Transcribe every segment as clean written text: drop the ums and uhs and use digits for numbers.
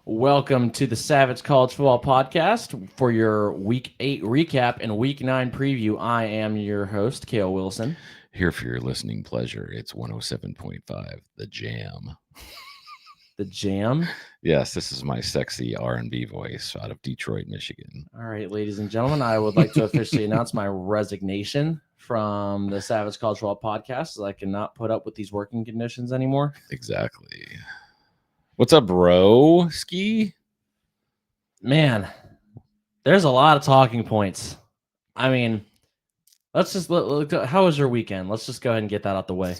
Welcome to the Savage College Football Podcast for your Week 8 recap and Week 9 preview. I am your host, Kale Wilson. Here for your listening pleasure, it's 107.5, The Jam. The Jam? Yes, this is my sexy R&B voice out of Detroit, Michigan. All right, ladies and gentlemen, I would like to officially announce my resignation from the Savage College Football Podcast, as I cannot put up with these working conditions anymore. Exactly. What's up, bro? Ski? Man, there's a lot of talking points. I mean, let's just look. How was your weekend? Let's just go ahead and get that out the way.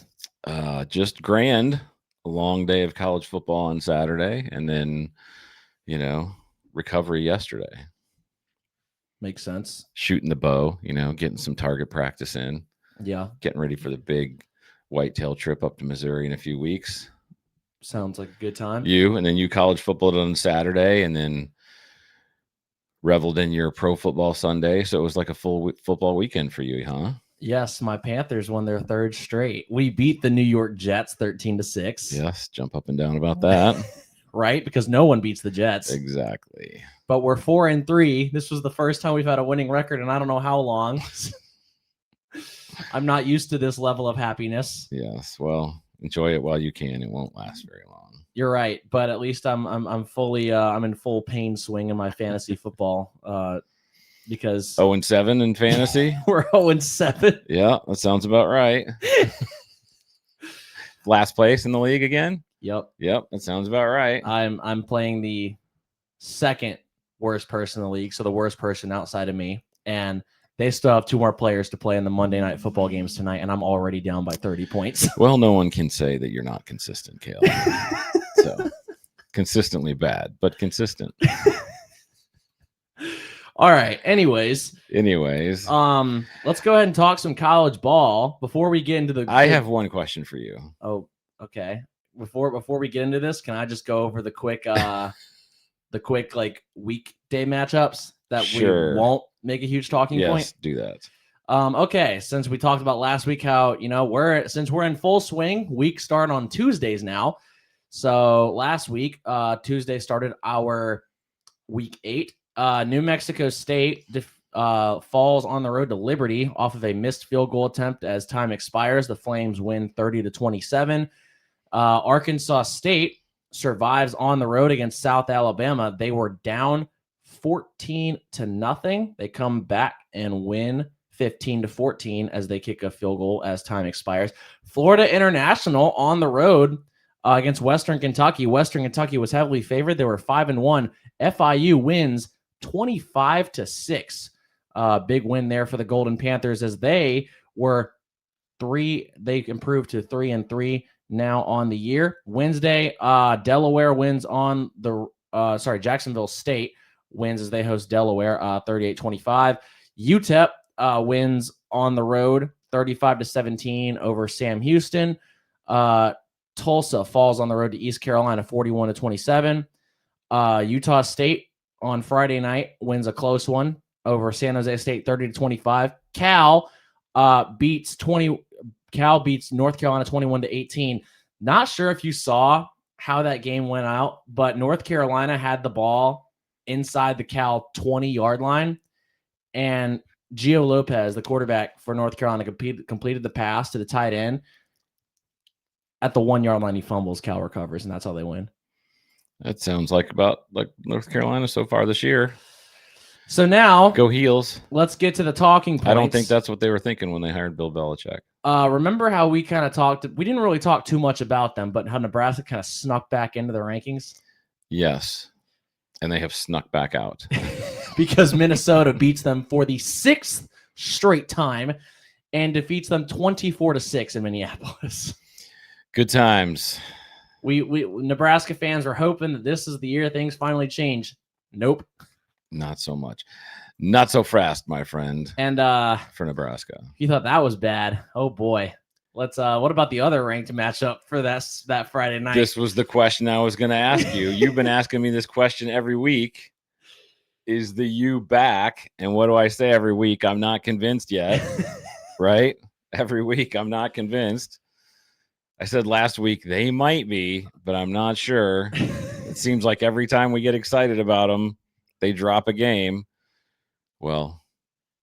Just grand. A long day of college football on Saturday, and then, recovery yesterday. Makes sense. Shooting the bow, getting some target practice in. Yeah. Getting ready for the big whitetail trip up to Missouri in a few weeks. Sounds like a good time. You college football on Saturday, and then reveled in your pro football Sunday. So it was like a full football weekend for you, huh? Yes, my Panthers won their third straight. We beat the New York Jets 13-6. Yes, jump up and down about that. Right? Because no one beats the Jets. Exactly. But we're 4-3. This was the first time we've had a winning record in I don't know how long. I'm not used to this level of happiness. Yes, well, enjoy it while you can. It won't last very long. You're right, but at least I'm fully I'm in full pain swing in my fantasy football because 0-7 in fantasy. We're 0-7. Yeah, that sounds about right. Last place in the league again. Yep, that sounds about right. I'm playing the second worst person in the league, so the worst person outside of me, and they still have 2 more players to play in the Monday night football games tonight, and I'm already down by 30 points. Well, no one can say that you're not consistent, Kale. So consistently bad, but consistent. All right. Anyways, let's go ahead and talk some college ball before we get into the. I have one question for you. Oh, okay. Before we get into this, can I just go over the quick like weekday matchups that Sure. we won't make a huge talking point? Yes, do that. Okay. Since we talked about last week how we're in full swing, week start on Tuesdays now. So last week, Tuesday started our week 8. New Mexico State falls on the road to Liberty off of a missed field goal attempt as time expires. The Flames win 30-27. Arkansas State survives on the road against South Alabama. They were down 14-0. They come back and win 15-14 as they kick a field goal as time expires. Florida International on the road against Western Kentucky. Western Kentucky was heavily favored. They were 5-1. FIU wins 25-6. Big win there for the Golden Panthers as they were 3. They improved to 3-3 now on the year. Wednesday, Delaware wins on the Jacksonville State wins as they host Delaware 38-25. UTEP wins on the road 35-17 over Sam Houston. Tulsa falls on the road to East Carolina 41-27. Utah State on Friday night wins a close one over San Jose State 30-25. Cal beats North Carolina 21-18. Not sure if you saw how that game went out, but North Carolina had the ball inside the Cal 20-yard line, and Gio Lopez, the quarterback for North Carolina, completed the pass to the tight end. At the 1-yard line, he fumbles. Cal recovers, and that's how they win. That sounds like North Carolina so far this year. So now, go Heels. Let's get to the talking points. I don't think that's what they were thinking when they hired Bill Belichick. Remember how we kind of talked? We didn't really talk too much about them, but how Nebraska kind of snuck back into the rankings. Yes, and they have snuck back out because Minnesota beats them for the 6th straight time and defeats them 24-6 in Minneapolis. Good times. We Nebraska fans were hoping that this is the year things finally change. Nope. Not so much. Not so fast, my friend. And for Nebraska. You thought that was bad. Oh boy. Let's what about the other ranked matchup for that Friday night? This was the question I was going to ask you. You've been asking me this question every week. Is TheU back? And what do I say every week? I'm not convinced yet. Right? Every week I'm not convinced. I said last week they might be, but I'm not sure. It seems like every time we get excited about them, they drop a game. Well,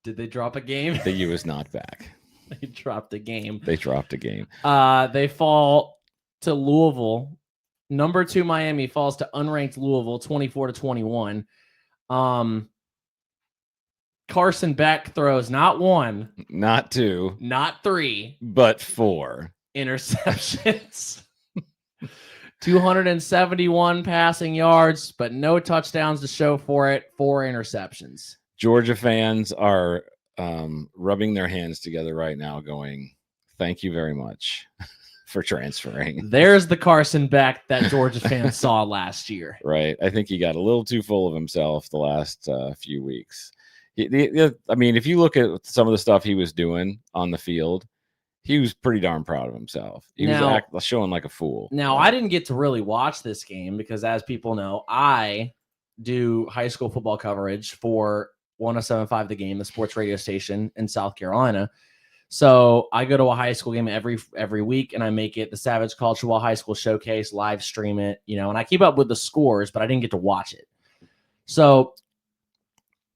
did they drop a game? the U is not back. They dropped a game. They dropped a game. They fall to Louisville. Number 2 Miami falls to unranked Louisville, 24-21. Carson Beck throws not 1, not 2, not 3, but 4 interceptions. 271 passing yards, but no touchdowns to show for it. 4 interceptions. Georgia fans are rubbing their hands together right now going, thank you very much for transferring. There's the Carson Beck that Georgia fans saw last year. Right. I think he got a little too full of himself the last few weeks. I mean, if you look at some of the stuff he was doing on the field, he was pretty darn proud of himself. He was showing like a fool. Now, I didn't get to really watch this game because, as people know, I do high school football coverage for 107.5 The Game, the sports radio station in South Carolina. So I go to a high school game every week, and I make it the Savage Cultural High School Showcase, live stream it, and I keep up with the scores, but I didn't get to watch it. So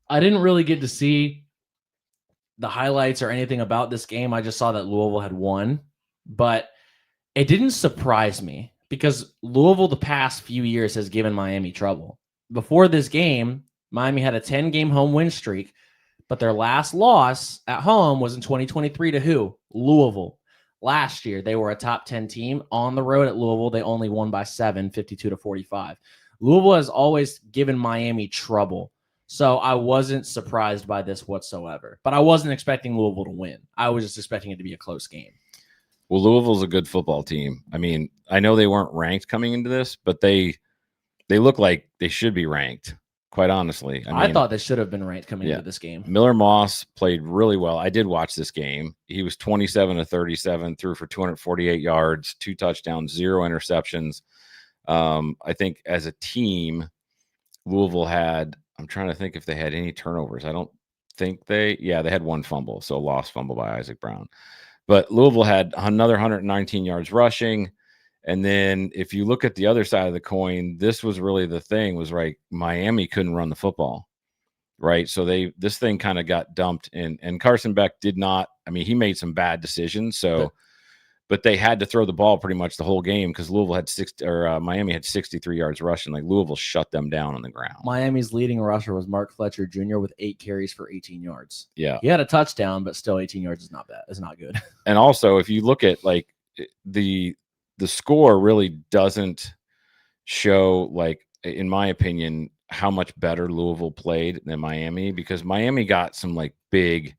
I didn't really get to see the highlights or anything about this game. I just saw that Louisville had won, but it didn't surprise me because Louisville the past few years has given Miami trouble. Before this game, Miami had a 10-game home win streak, but their last loss at home was in 2023 to who? Louisville. Last year, they were a top 10 team. On the road at Louisville, they only won by 7, 52-45. Louisville has always given Miami trouble. So I wasn't surprised by this whatsoever. But I wasn't expecting Louisville to win. I was just expecting it to be a close game. Well, Louisville's a good football team. I mean, I know they weren't ranked coming into this, but they look like they should be ranked, quite honestly. I thought they should have been ranked coming into this game. Miller Moss played really well. I did watch this game. He was 27-37, threw for 248 yards, 2 touchdowns, 0 interceptions. I think as a team, Louisville had, I'm trying to think if they had any turnovers. I don't think they had 1 fumble, so a lost fumble by Isaac Brown. But Louisville had another 119 yards rushing. And then if you look at the other side of the coin, this was really the thing, was right, Miami couldn't run the football, right? So this thing kind of got dumped in, and Carson Beck did not, I mean, he made some bad decisions. So, but they had to throw the ball pretty much the whole game because Miami had 63 yards rushing. Like Louisville shut them down on the ground. Miami's leading rusher was Mark Fletcher Jr. with 8 carries for 18 yards. Yeah. He had a touchdown, but still 18 yards is not bad. It's not good. And also, if you look at like the score really doesn't show, like, in my opinion, how much better Louisville played than Miami, because Miami got some like big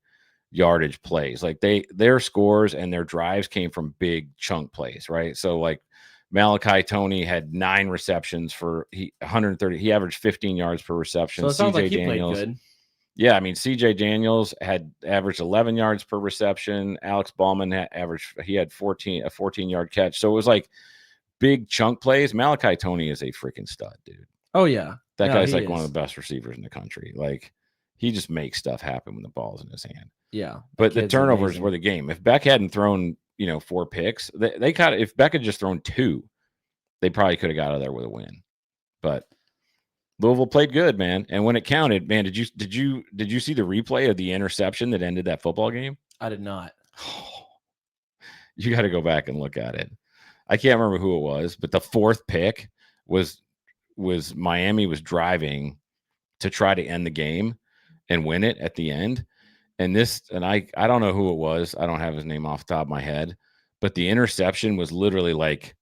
yardage plays. Like their scores and their drives came from big chunk plays, right? So like Malachi Toney had 9 receptions for 130. He averaged 15 yards per reception. So it sounds like he played good. Yeah, I mean, CJ Daniels had averaged 11 yards per reception. Alex Ballman had a 14-yard catch. So it was like big chunk plays. Malachi Toney is a freaking stud, dude. Oh yeah, that guy's like one of the best receivers in the country. Like, he just makes stuff happen when the ball's in his hand. Yeah, but the turnovers were the game. If Beck hadn't thrown 4 picks, they kind of, if Beck had just thrown 2, they probably could have got out of there with a win. But Louisville played good, man. And when it counted, man, did you see the replay of the interception that ended that football game? I did not. You got to go back and look at it. I can't remember who it was, but the 4th pick was Miami was driving to try to end the game and win it at the end. And I don't know who it was. I don't have his name off the top of my head, but the interception was literally like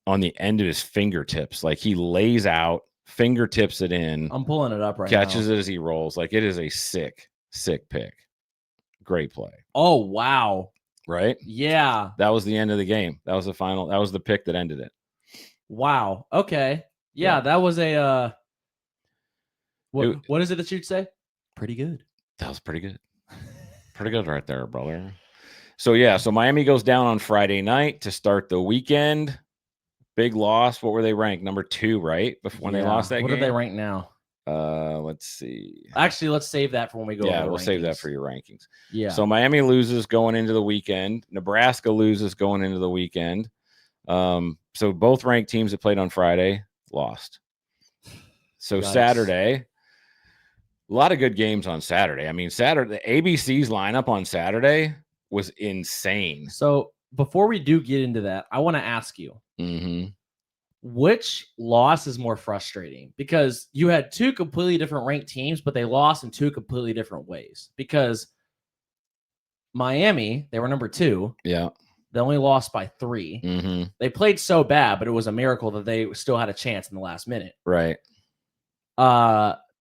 on the end of his fingertips. Like, he lays out, fingertips it in. I'm pulling it up right now. Catches it as he rolls. Like, it is a sick pick. Great play. Oh, wow. Right? Yeah. That was the end of the game. That was the pick that ended it. Wow. Okay. Yeah. That was a, what is it that you'd say? Pretty good. That was pretty good. Pretty good right there, brother. So Miami goes down on Friday night to start the weekend. Big loss. What were they ranked? Number 2, right? When they lost that game. What are they ranked now? Let's see. Actually, let's save that for when we go. Yeah, we'll save that for your rankings. Yeah. So Miami loses going into the weekend. Nebraska loses going into the weekend. So both ranked teams that played on Friday lost. So Yikes. Saturday, a lot of good games on Saturday. I mean, Saturday, ABC's lineup on Saturday was insane. So before we do get into that, I want to ask you, Mm-hmm. which loss is more frustrating? Because you had two completely different ranked teams, but they lost in two completely different ways. Because Miami, they were number 2. Yeah. They only lost by 3. Mm-hmm. They played so bad, but it was a miracle that they still had a chance in the last minute. Right.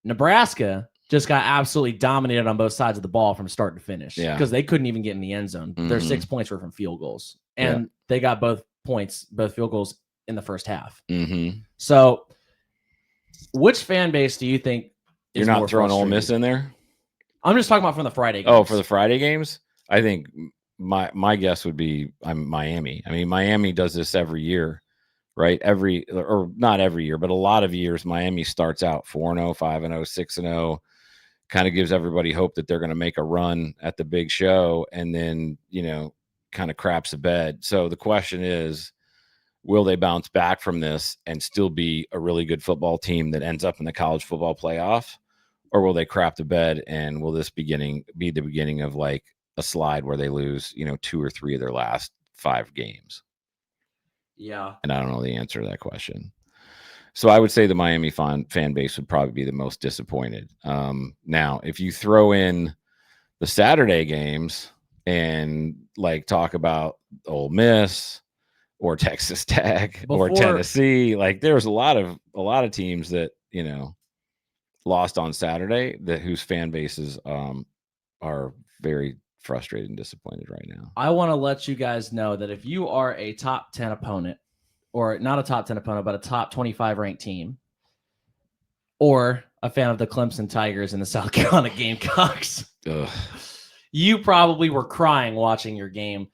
Nebraska just got absolutely dominated on both sides of the ball from start to finish Yeah. because they couldn't even get in the end zone. Their 6 points were from field goals, and they got both field goals in the first half. Mm-hmm. So, which fan base do you think You're not throwing Ole Miss in there? I'm just talking about from the Friday games. Oh, for the Friday games? I think my guess would be Miami. I mean, Miami does this every year, right? Or not every year, but a lot of years, Miami starts out 4-0, 5-0, 6-0, kind of gives everybody hope that they're going to make a run at the big show, and then, kind of craps the bed. So the question is, will they bounce back from this and still be a really good football team that ends up in the college football playoff? Or will they crap the bed, and will this be the beginning of like a slide where they lose, 2 or 3 of their last 5 games? Yeah. And I don't know the answer to that question. So I would say the Miami fan base would probably be the most disappointed. Now, if you throw in the Saturday games and like talk about Ole Miss or Texas Tech or Tennessee, like there's a lot of teams that, lost on Saturday whose fan bases are very frustrated and disappointed right now. I want to let you guys know that if you are a top 10 opponent, or not a top 10 opponent, but a top 25 ranked team, or a fan of the Clemson Tigers and the South Carolina Gamecocks, you probably were crying watching your game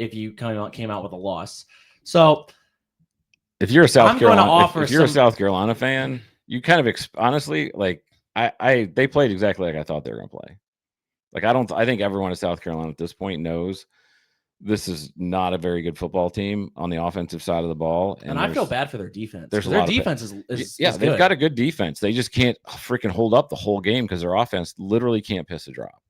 if you came out with a loss. So if you're a South Carolina fan, you kind of honestly, like they played exactly like I thought they were going to play. Like I think everyone in South Carolina at this point knows this is not a very good football team on the offensive side of the ball. And I feel bad for their defense. Their defense is they've good. got a good defense. They just can't freaking hold up the whole game because their offense literally can't piss a drop.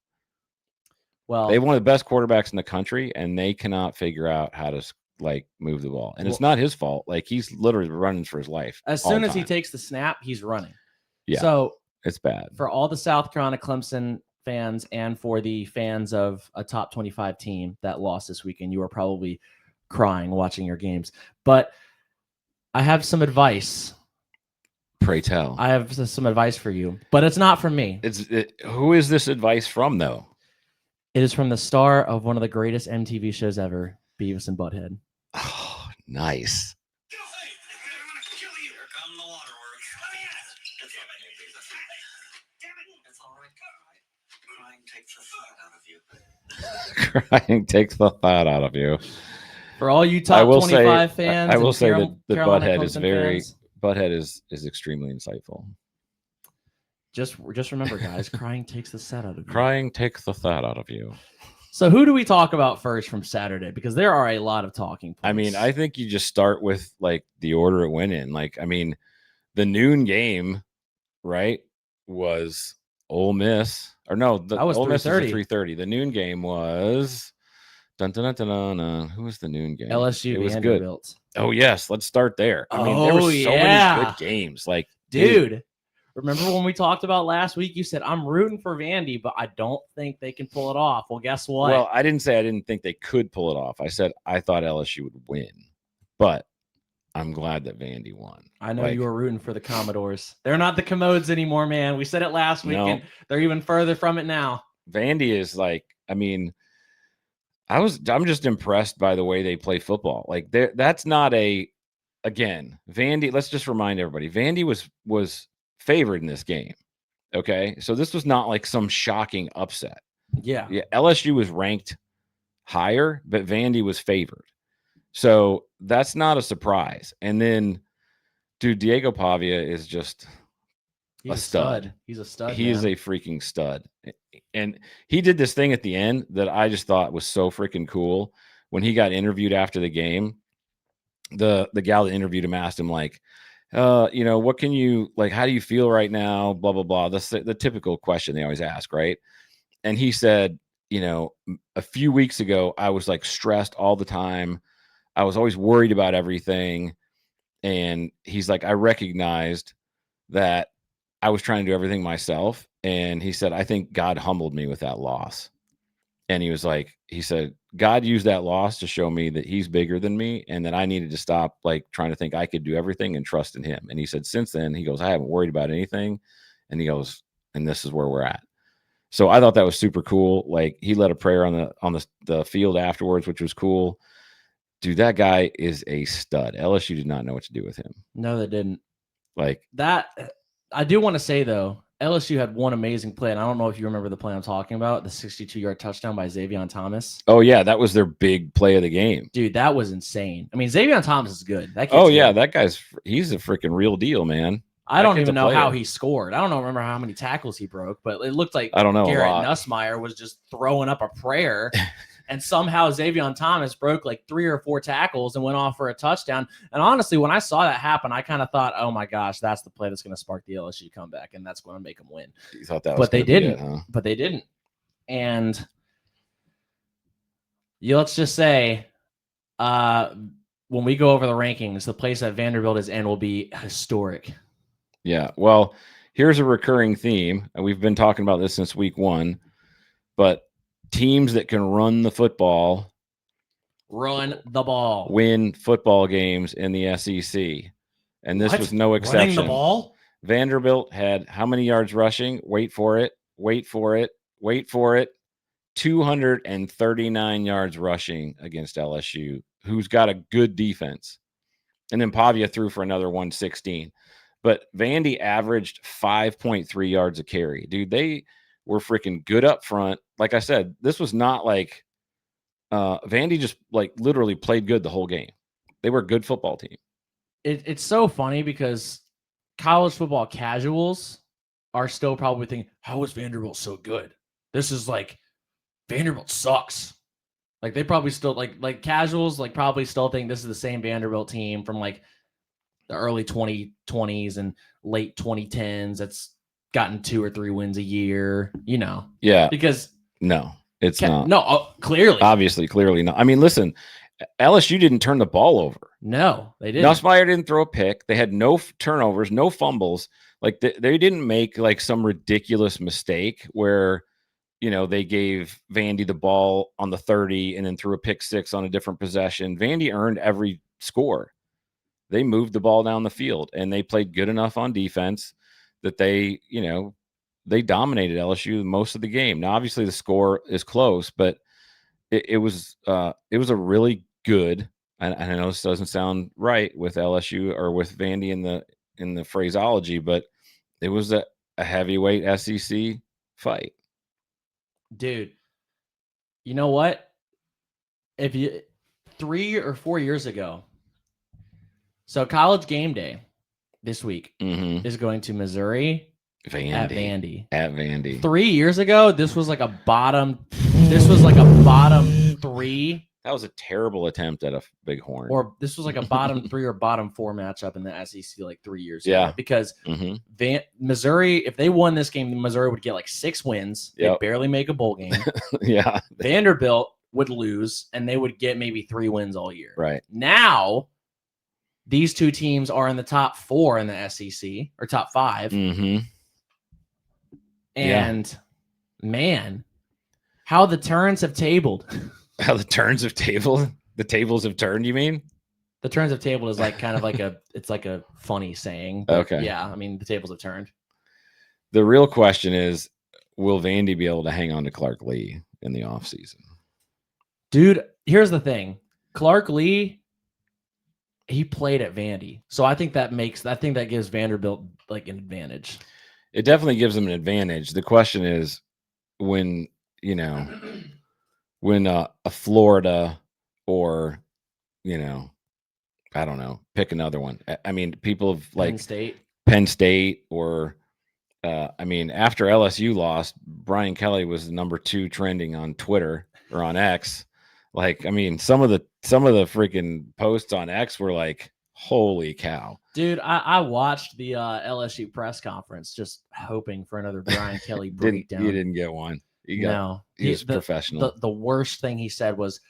Well, they have one of the best quarterbacks in the country, and they cannot figure out how to move the ball. And it's not his fault. Like, he's literally running for his life. As soon as he takes the snap, he's running. Yeah. So it's bad for all the South Carolina Clemson fans and for the fans of a top 25 team that lost this weekend. You are probably crying watching your games, but I have some advice. Pray tell. I have some advice for you, but it's not from me. Who is this advice from, though? It is from the star of one of the greatest MTV shows ever, Beavis and Butthead. Oh, nice. Crying takes the thought out of you. For all you top 25 fans, I will say that the Butthead is Butthead is extremely insightful. Just remember, guys, crying takes the thought out of you. Crying takes the thought out of you. So who do we talk about first from Saturday? Because there are a lot of talking points. I mean, I think you just start with the order it went in. The noon game, right, was Ole Miss. Or no, that was Ole Miss was 3:30. The noon game was who was the noon game? LSU. It was Vanderbilt. Good. Oh yes, let's start there. I mean, there were so many good games. Dude, remember when we talked about last week? You said I'm rooting for Vandy, but I don't think they can pull it off. Well, guess what? Well, I didn't say I didn't think they could pull it off. I said I thought LSU would win, but I'm glad that Vandy won. I know you were rooting for the Commodores. They're not the Commodes anymore, man. We said it last week, and they're even further from it now. Vandy is I'm just impressed by the way they play football. That's not Vandy. Let's just remind everybody, Vandy was favored in this game. Okay, so this was not some shocking upset. Yeah. LSU was ranked higher, but Vandy was favored. So that's not a surprise. And then, dude, Diego Pavia is just a stud. He's a stud. He is a freaking stud. And he did this thing at the end that I just thought was so freaking cool. When he got interviewed after the game, the gal that interviewed him asked him, what can you like? How do you feel right now? Blah, blah, blah. That's the typical question they always ask, right? And he said, a few weeks ago, I was like stressed all the time. I was always worried about everything. And he's like, I recognized that I was trying to do everything myself. And he said, I think God humbled me with that loss. And he said, God used that loss to show me that he's bigger than me and that I needed to stop like trying to think I could do everything and trust in him. And he said, since then, he goes, I haven't worried about anything. And he goes, and this is where we're at. So I thought that was super cool. Like he led a prayer on the field afterwards, which was cool. Dude, that guy is a stud. LSU did not know what to do with him. No, they didn't. Like that. I do want to say though, LSU had one amazing play, and I don't know if you remember the play I'm talking about, the 62-yard touchdown by Xavier Thomas. Oh yeah, that was their big play of the game. Dude, that was insane. I mean, Xavier Thomas is good. That kid's good. That he's a freaking real deal, man. I don't even know how he scored. I don't remember how many tackles he broke, but it looked like I don't know. Garrett Nussmeier was just throwing up a prayer. And somehow Xavier Thomas broke like 3 or 4 tackles and went off for a touchdown. And honestly, when I saw that happen, I kind of thought, oh my gosh, that's the play that's going to spark the LSU comeback, and that's going to make them win. You thought that was, but they didn't. But they didn't. And let's just say, when we go over the rankings, the place that Vanderbilt is in will be historic. Yeah. Well, here's a recurring theme, and we've been talking about this since week 1, but teams that can run the football, win football games in the SEC. And this was no exception. Running the ball? Vanderbilt had how many yards rushing? Wait for it. 239 yards rushing against LSU, who's got a good defense. And then Pavia threw for another 116. But Vandy averaged 5.3 yards a carry. Dude, they were freaking good up front. Like I said, this was not like Vandy just like literally played good the whole game. They were a good football team. It's so funny because college football casuals are still probably thinking, how is Vanderbilt so good? This is like, Vanderbilt sucks. Like they probably still like casuals like probably still think this is the same Vanderbilt team from like the early 2020s and late 2010s that's gotten 2 or 3 wins a year, Yeah. Because no, it's not. No, clearly. Obviously, clearly not. I mean, listen, LSU didn't turn the ball over. No, they didn't. Nussmeier didn't throw a pick. They had no turnovers, no fumbles. Like they didn't make like some ridiculous mistake where, they gave Vandy the ball on the 30 and then threw a pick 6 on a different possession. Vandy earned every score. They moved the ball down the field and they played good enough on defense that they dominated LSU most of the game. Now, obviously the score is close, but it was a really good, and I know this doesn't sound right with LSU or with Vandy in the phraseology, but it was a heavyweight SEC fight. Dude, you know what? If you 3 or 4 years ago, so College Game Day this week is going to Missouri at Vandy. 3 years ago, this was like a bottom 3. That was a terrible attempt at a Bighorn. Or this was like a bottom 3 or bottom 4 matchup in the SEC like 3 years ago. Because Missouri, if they won this game, Missouri would get like 6 wins. They'd barely make a bowl game. Yeah. Vanderbilt would lose, and they would get maybe 3 wins all year. Right. Now, these 2 teams are in the top 4 in the SEC, or top 5. And, man, how the turns have tabled. How the turns have tabled? The tables have turned, you mean? The turns have tabled is like kind of like it's like a funny saying. Okay. Yeah, I mean, the tables have turned. The real question is, will Vandy be able to hang on to Clark Lee in the offseason? Dude, here's the thing. Clark Lee, he played at Vandy. So I think that gives Vanderbilt like an advantage. It definitely gives them an advantage. The question is when a Florida or, I don't know, pick another one. I mean, people have like Penn State or, after LSU lost, Brian Kelly was the number 2 trending on Twitter or on X. Like, I mean, some of the freaking posts on X were like, Holy cow. Dude, I watched the LSU press conference just hoping for another Brian Kelly breakdown. You didn't get one. He was professional. The worst thing he said was,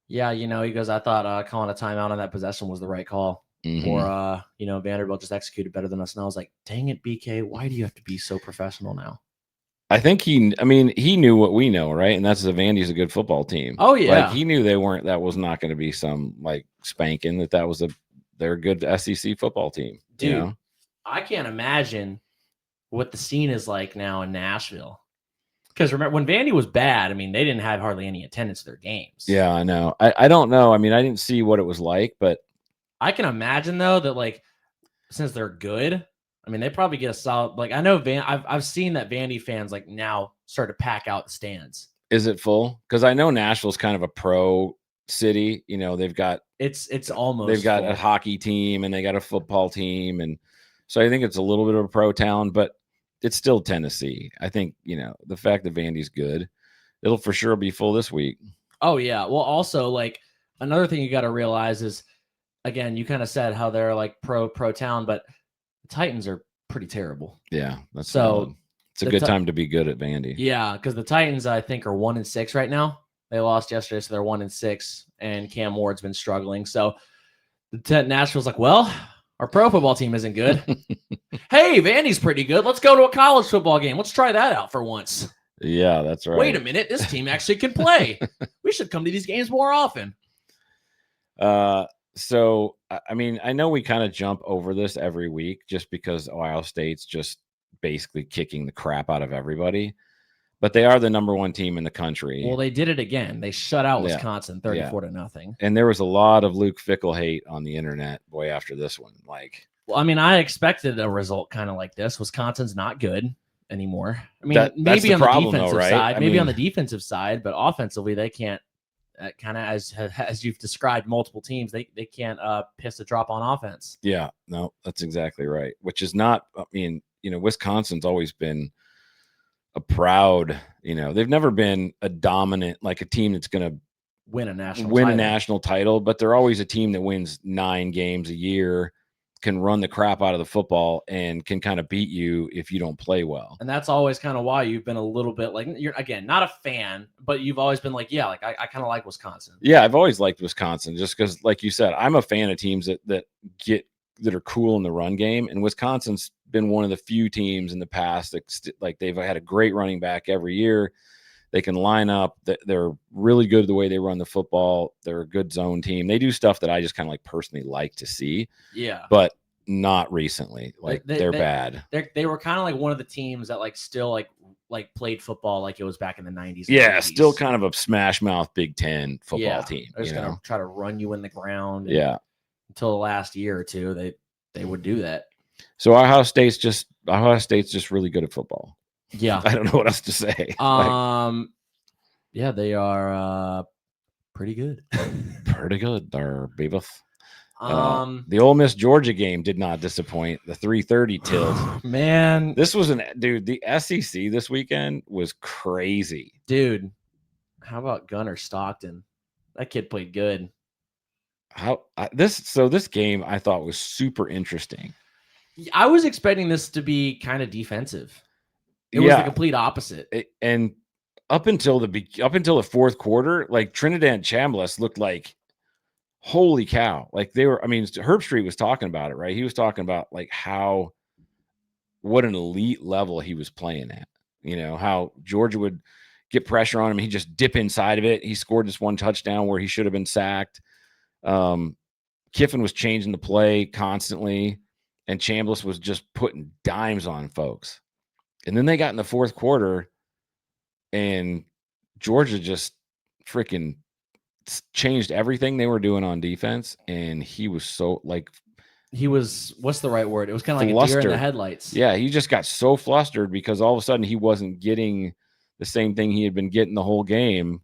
yeah, he goes, I thought calling a timeout on that possession was the right call. Mhm. Or, Vanderbilt just executed better than us. And I was like, dang it, BK, why do you have to be so professional now? I think he knew what we know, right? And that's Vandy's a good football team. Oh, yeah. Like, he knew that was not going to be some like spanking, they're a good SEC football team. Dude, I can't imagine what the scene is like now in Nashville. Because remember, when Vandy was bad, they didn't have hardly any attendance to their games. Yeah, I know. I don't know. I didn't see what it was like, but I can imagine, though, that, like, since they're good, they probably get a solid, like, I know I've seen that Vandy fans, like, now start to pack out the stands. Is it full? Because I know Nashville's kind of a pro city. They've got almost they've got full. a hockey team and they got a football team, and so I think it's a little bit of a pro town, but it's still Tennessee. I think the fact that Vandy's good, it'll for sure be full this week. Oh yeah. Well, also, like, another thing you got to realize is, again, you kind of said how they're like pro town, but the Titans are pretty terrible. Yeah, that's so. It's a good time to be good at Vandy. Yeah, because the Titans, I think, are 1-6 right now. They lost yesterday, so they're 1-6, and Cam Ward's been struggling. So Nashville's like, well, our pro football team isn't good. Hey, Vandy's pretty good. Let's go to a college football game. Let's try that out for once. Yeah, that's right. Wait a minute. This team actually can play. We should come to these games more often. So, I know we kind of jump over this every week just because Ohio State's just basically kicking the crap out of everybody, but they are the number one team in the country. Well, they did it again. They shut out Wisconsin 34-0. And there was a lot of Luke Fickell hate on the internet, boy, after this one. Like, well, I expected a result kind of like this. Wisconsin's not good anymore. maybe on the defensive side, on the defensive side, but offensively they can't. Kind of as you've described multiple teams, they can't piss a drop on offense. Yeah, no, that's exactly right. Which is not. Wisconsin's always been a proud. They've never been a dominant, like a team that's going to win a national title, but they're always a team that wins 9 games a year, can run the crap out of the football, and can kind of beat you if you don't play well. And that's always kind of why you've been a little bit like, you're, again, not a fan, but you've always been like, yeah, like I kind of like Wisconsin. Yeah, I've always liked Wisconsin just because, like you said, I'm a fan of teams that are cool in the run game, and Wisconsin's been one of the few teams in the past that like they've had a great running back every year. They can line up. They're really good the way they run the football. They're a good zone team. They do stuff that I just kind of like personally like to see. Yeah. But not recently. Like they're bad. They were kind of like one of the teams that like still like played football like it was back in the 90s. Yeah, 80s. Still kind of a smash mouth Big Ten football team. They're just gonna try to run you in the ground. Yeah. Until the last year or two, they would do that. So Ohio State's just really good at football. Yeah. I don't know what else to say. Yeah, they are pretty good. Pretty good. They're Beavis. The Ole Miss Georgia game did not disappoint. The 3:30 tilt. Man, this was the SEC this weekend was crazy. Dude, how about Gunnar Stockton? That kid played good. This game I thought was super interesting. I was expecting this to be kind of defensive. It was the complete opposite. And up until the fourth quarter, like Trinidad and Chambliss looked like, holy cow. Like they were, Herb Street was talking about it, right? He was talking about like what an elite level he was playing at. How Georgia would get pressure on him. He'd just dip inside of it. He scored this one touchdown where he should have been sacked. Kiffin was changing the play constantly, and Chambliss was just putting dimes on folks. And then they got in the fourth quarter, and Georgia just freaking changed everything they were doing on defense. And he was so what's the right word? It was kind of like a deer in the headlights. Yeah, he just got so flustered because all of a sudden he wasn't getting the same thing he had been getting the whole game.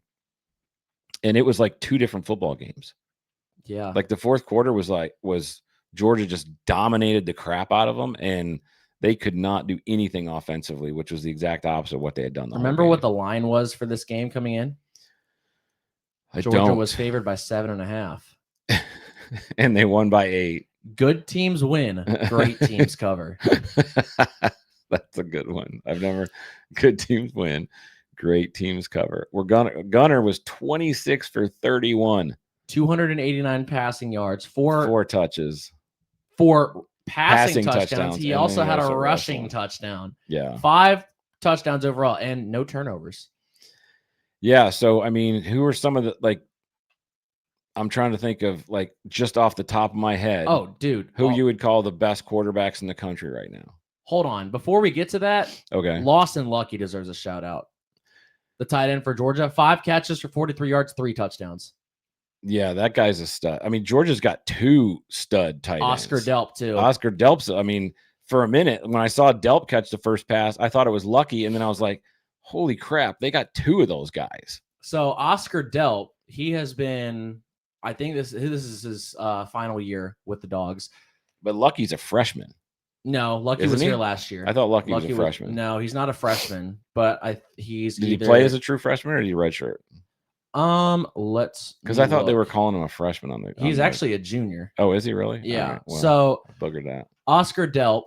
And it was like 2 different football games. Yeah. Like the fourth quarter was Georgia just dominated the crap out of them, and they could not do anything offensively, which was the exact opposite of what they had done. Remember what the line was for this game coming in? Georgia was favored by 7.5. And they won by 8. Good teams win. Great teams cover. That's a good one. Good teams win. Great teams cover. Gunner was 26 for 31. 289 passing yards, four touches. 4 passing touchdowns. He and also then he had also a rushed rushing one. touchdown. Yeah. 5 touchdowns overall and no turnovers. Yeah. So, I mean, who are some of the, like, I'm trying to think of, like, just off the top of my head. Oh, dude. Who you would call the best quarterbacks in the country right now? Hold on. Before we get to that, okay. Lawson Lucky deserves a shout out. The tight end for Georgia, 5 catches for 43 yards, 3 touchdowns. Yeah, that guy's a stud. I mean, Georgia's got 2 stud tight ends. Oscar Delp, too. Oscar Delp's, I mean, for a minute, when I saw Delp catch the first pass, I thought it was Lucky. And then I was like, holy crap, they got 2 of those guys. So Oscar Delp, he has been, I think this is his final year with the Dogs. But Lucky's a freshman. No, Lucky was here last year. I thought Lucky was a freshman. No, he's not a freshman, but Did he play as a true freshman or did he redshirt? Because I thought they were calling him a freshman on the. He's actually a junior. Oh, is he really? Yeah. Right, well, so buggered that. Oscar Delp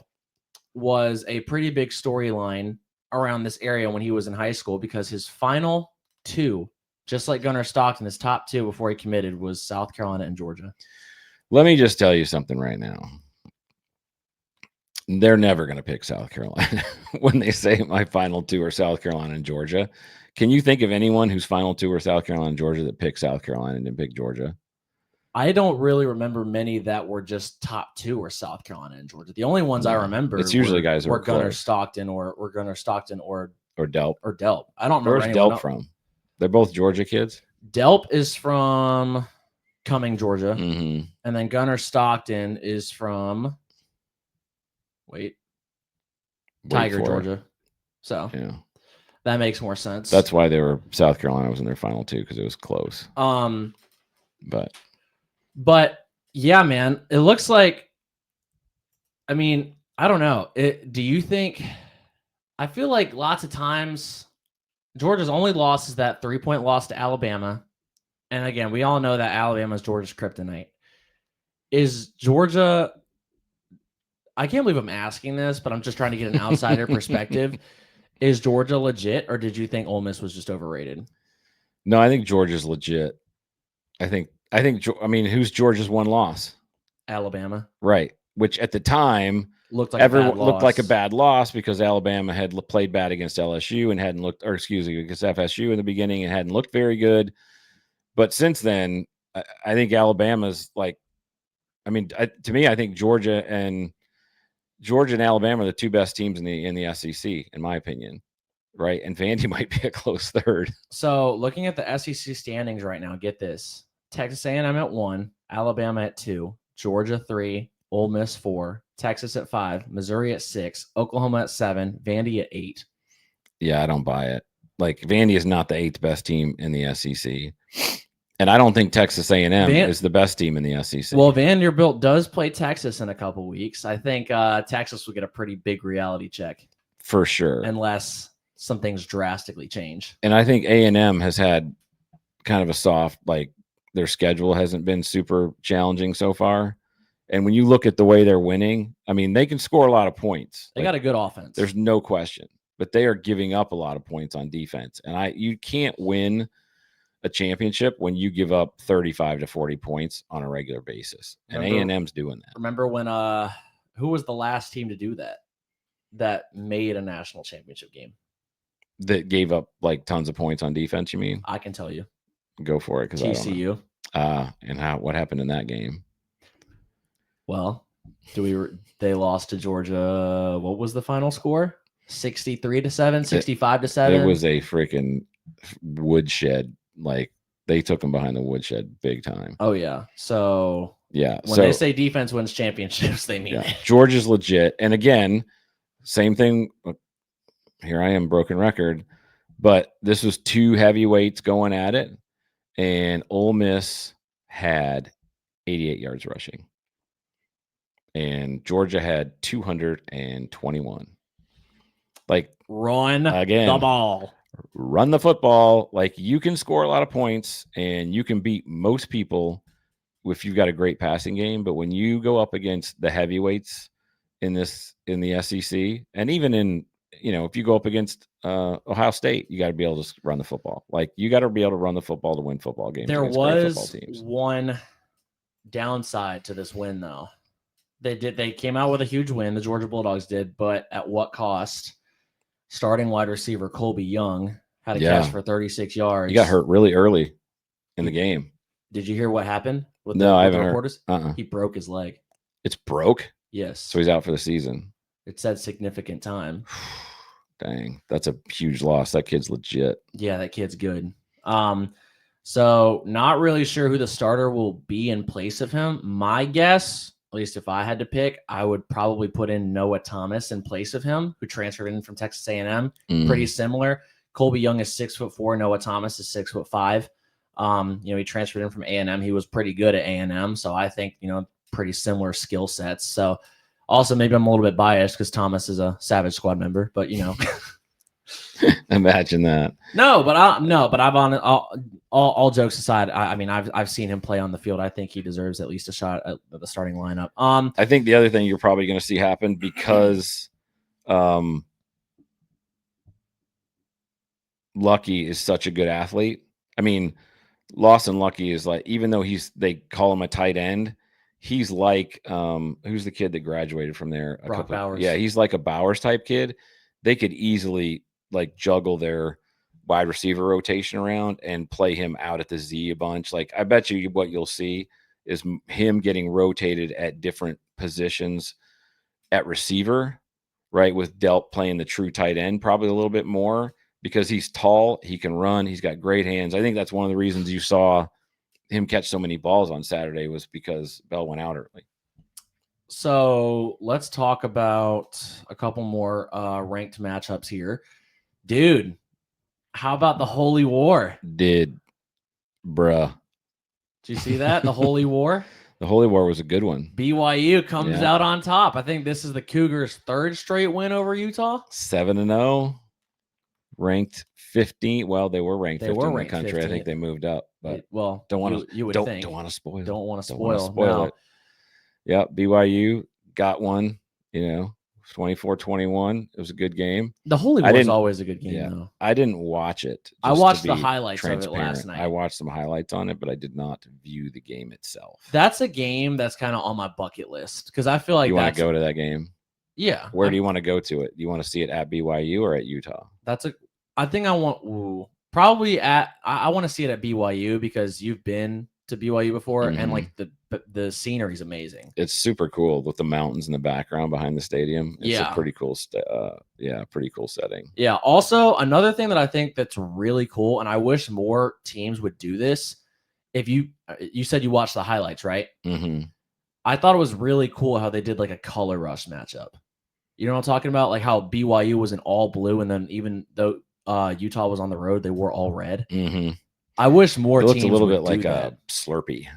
was a pretty big storyline around this area when he was in high school because his final 2, just like Gunnar Stockton, his top 2 before he committed was South Carolina and Georgia. Let me just tell you something right now. They're never going to pick South Carolina when they say my final 2 are South Carolina and Georgia. Can you think of anyone whose final 2 are South Carolina and Georgia that picked South Carolina and didn't pick Georgia? I don't really remember many that were just top 2 or South Carolina and Georgia. The only ones I remember it's usually guys who are Gunnar Stockton or Delp. Or Delp. I don't remember. Where's Delp from? They're both Georgia kids. Delp is from Cumming, Georgia, mm-hmm. and then Gunnar Stockton is from Tiger, Georgia. So yeah, that makes more sense. That's why they were South Carolina was in their final 2 because it was close. But yeah, man, it looks like. I mean, I don't know. Do you think? I feel like lots of times Georgia's only loss is that 3-point loss to Alabama, and again, we all know that Alabama is Georgia's kryptonite. Is Georgia? I can't believe I'm asking this, but I'm just trying to get an outsider perspective. Is Georgia legit, or did you think Ole Miss was just overrated? No, I think Georgia's legit. I mean, who's Georgia's one loss? Alabama. Right. Which at the time looked like a bad loss because Alabama had played bad against LSU and hadn't looked, or excuse me, against FSU in the beginning and hadn't looked very good. But since then, I think Alabama's like, I mean, to me, I think Georgia and Alabama are the 2 best teams in the SEC, in my opinion. Right. And Vandy might be a close 3rd. So looking at the SEC standings right now, get this. Texas A&M at 1, Alabama at 2, Georgia 3, Ole Miss 4, Texas at 5, Missouri at 6, Oklahoma at 7, Vandy at 8. Yeah, I don't buy it. Like, Vandy is not the 8th best team in the SEC. And I don't think Texas A&M is the best team in the SEC. Well, Vanderbilt does play Texas in a couple weeks. I think Texas will get a pretty big reality check. For sure. Unless some things drastically change. And I think A&M has had kind of a soft, like, their schedule hasn't been super challenging so far. And when you look at the way they're winning, I mean, they can score a lot of points. They got a good offense. There's no question. But they are giving up a lot of points on defense. And you can't win a championship when you give up 35 to 40 points on a regular basis. And A&M's doing that. Remember when who was the last team to do that made a national championship game? That gave up like tons of points on defense, you mean? I can tell you. Go for it, because TCU. And what happened in that game? Well, they lost to Georgia. What was the final score? 63-7, 65-7. It was a freaking woodshed. Like, they took them behind the woodshed big time. Oh yeah. So yeah, when they say defense wins championships, they mean it. Georgia's legit. And again, same thing. Here I am, broken record, but this was 2 heavyweights going at it. And Ole Miss had 88 yards rushing. And Georgia had 221. Like, run again, the ball. Run the football. Like, you can score a lot of points and you can beat most people if you've got a great passing game, but when you go up against the heavyweights in the SEC, and even in, if you go up against Ohio State, you got to be able to run the football. Like, you got to be able to run the football to win football games There against great football was teams. one downside to this win, though. They came out with a huge win, the Georgia Bulldogs did, but at what cost? Starting wide receiver Colby Young had a catch for 36 yards. He got hurt really early in the game. Did you hear what happened with No, I the haven't reporters? heard. He broke his leg. It's broke? Yes. So he's out for the season. It said significant time. Dang, that's a huge loss. That kid's legit. Yeah, that kid's good. So not really sure who the starter will be in place of him. My guess, at least if I had to pick, I would probably put in Noah Thomas in place of him, who transferred in from Texas A&M. Pretty similar. Colby Young is 6'4". Noah Thomas is 6'5". He transferred in from A&M. He was pretty good at A&M, so I think pretty similar skill sets. So also maybe I'm a little bit biased because Thomas is a Savage Squad member, but imagine that. No, but I've on all jokes aside. I mean, I've seen him play on the field. I think he deserves at least a shot at the starting lineup. I think the other thing you're probably going to see happen, because Lucky is such a good athlete. I mean, Lawson Lucky is like, even though they call him a tight end, he's like, who's the kid that graduated from there? Brock Bowers. Yeah, he's like a Bowers type kid. They could easily like juggle their wide receiver rotation around and play him out at the Z a bunch. Like, I bet you what you'll see is him getting rotated at different positions at receiver, right? With Delp playing the true tight end probably a little bit more, because he's tall, he can run, he's got great hands. I think that's one of the reasons you saw him catch so many balls on Saturday, was because Bell went out early. So let's talk about a couple more ranked matchups here. Dude, how about the Holy War? Bruh. Did you see that? The Holy War? The Holy War was a good one. BYU comes out on top. I think this is the Cougars' third straight win over Utah. 7-0. Ranked 15. Well, they were ranked 15 in the country. 15th. I think they moved up. But don't want to spoil. Don't want to spoil it. Yeah, BYU got one, 24-21. It was a good game. The Holy War is always a good game, though. I didn't watch it. I watched the highlights of it last night. I watched some highlights on it, but I did not view the game itself. That's a game that's kind of on my bucket list, because I feel like you want to go to that game. Yeah. Where do you want to go to it? Do you want to see it at BYU or at Utah? I think I want probably I want to see it at BYU, because you've been to BYU before, and like the scenery is amazing. It's super cool with the mountains in the background behind the stadium. It's a pretty cool pretty cool setting. Yeah. Also, another thing that I think that's really cool, and I wish more teams would do this. If you said you watched the highlights, right? Mm-hmm. I thought it was really cool how they did like a color rush matchup. You know what I'm talking about? Like how BYU was in all blue, and then even though Utah was on the road, they were all red. Mm-hmm. I wish more teams would do that. It looked a little bit like a Slurpee.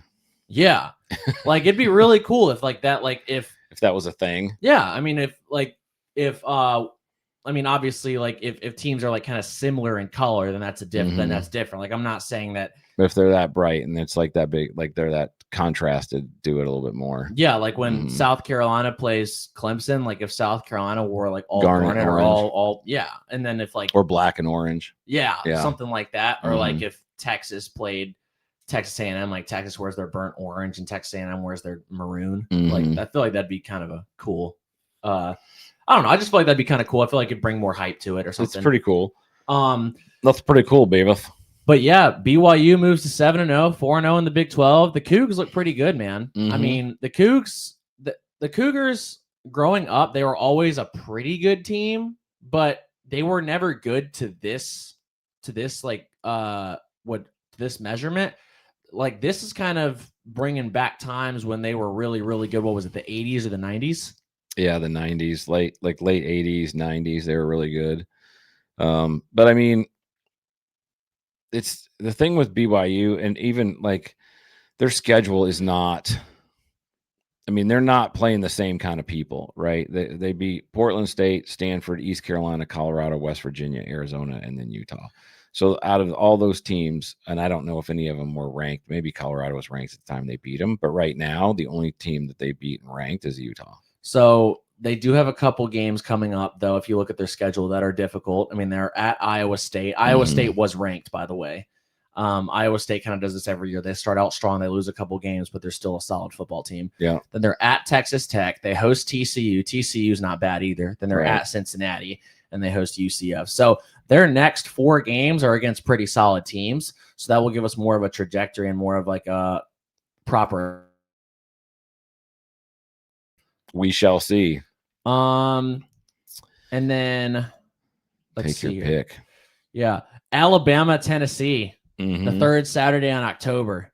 Yeah. Like, it'd be really cool if like that, like if that was a thing. Yeah. I mean, obviously, like if teams are like kind of similar in color, then that's then that's different. Like, I'm not saying that. But if they're that bright and it's like that big, like they're that contrasted, do it a little bit more. Yeah, like when South Carolina plays Clemson, like if South Carolina wore like all garnet or all and then if like or black and orange, something like that, or like if Texas played Texas A&M, like Texas wears their burnt orange and Texas A&M wears their maroon. Like, I feel like that'd be kind of a cool. I don't know. I just feel like that'd be kind of cool. I feel like it'd bring more hype to it or something. It's pretty cool. That's pretty cool, baby. But yeah, BYU moves to 7-0, 4-0 in the Big 12. The Cougs look pretty good, man. I mean, the Cougs, the Cougars growing up, they were always a pretty good team, but they were never good to this measurement. Like, this is kind of bringing back times when they were really, really good. What was it, the 80s or the 90s? Yeah, the 90s, late 80s, 90s, they were really good. But I mean, it's the thing with BYU, and even like their schedule is not, I mean, they're not playing the same kind of people, right? They beat Portland State, Stanford, East Carolina, Colorado, West Virginia, Arizona, and then Utah. So out of all those teams, and I don't know if any of them were ranked. Maybe Colorado was ranked at the time they beat them, but right now the only team that they beat and ranked is Utah. So they do have a couple games coming up, though, if you look at their schedule, that are difficult. I mean, they're at Iowa State. Iowa State was ranked, by the way. Iowa State kind of does this every year. They start out strong. They lose a couple games, but they're still a solid football team. Yeah. Then they're at Texas Tech. They host TCU. TCU's not bad either. Then they're at Cincinnati, and they host UCF. So their next 4 games are against pretty solid teams. So that will give us more of a trajectory and more of like a proper. We shall see. And then let's Take see your here. pick. Yeah. Alabama, Tennessee, Mhm. the 3rd Saturday in October.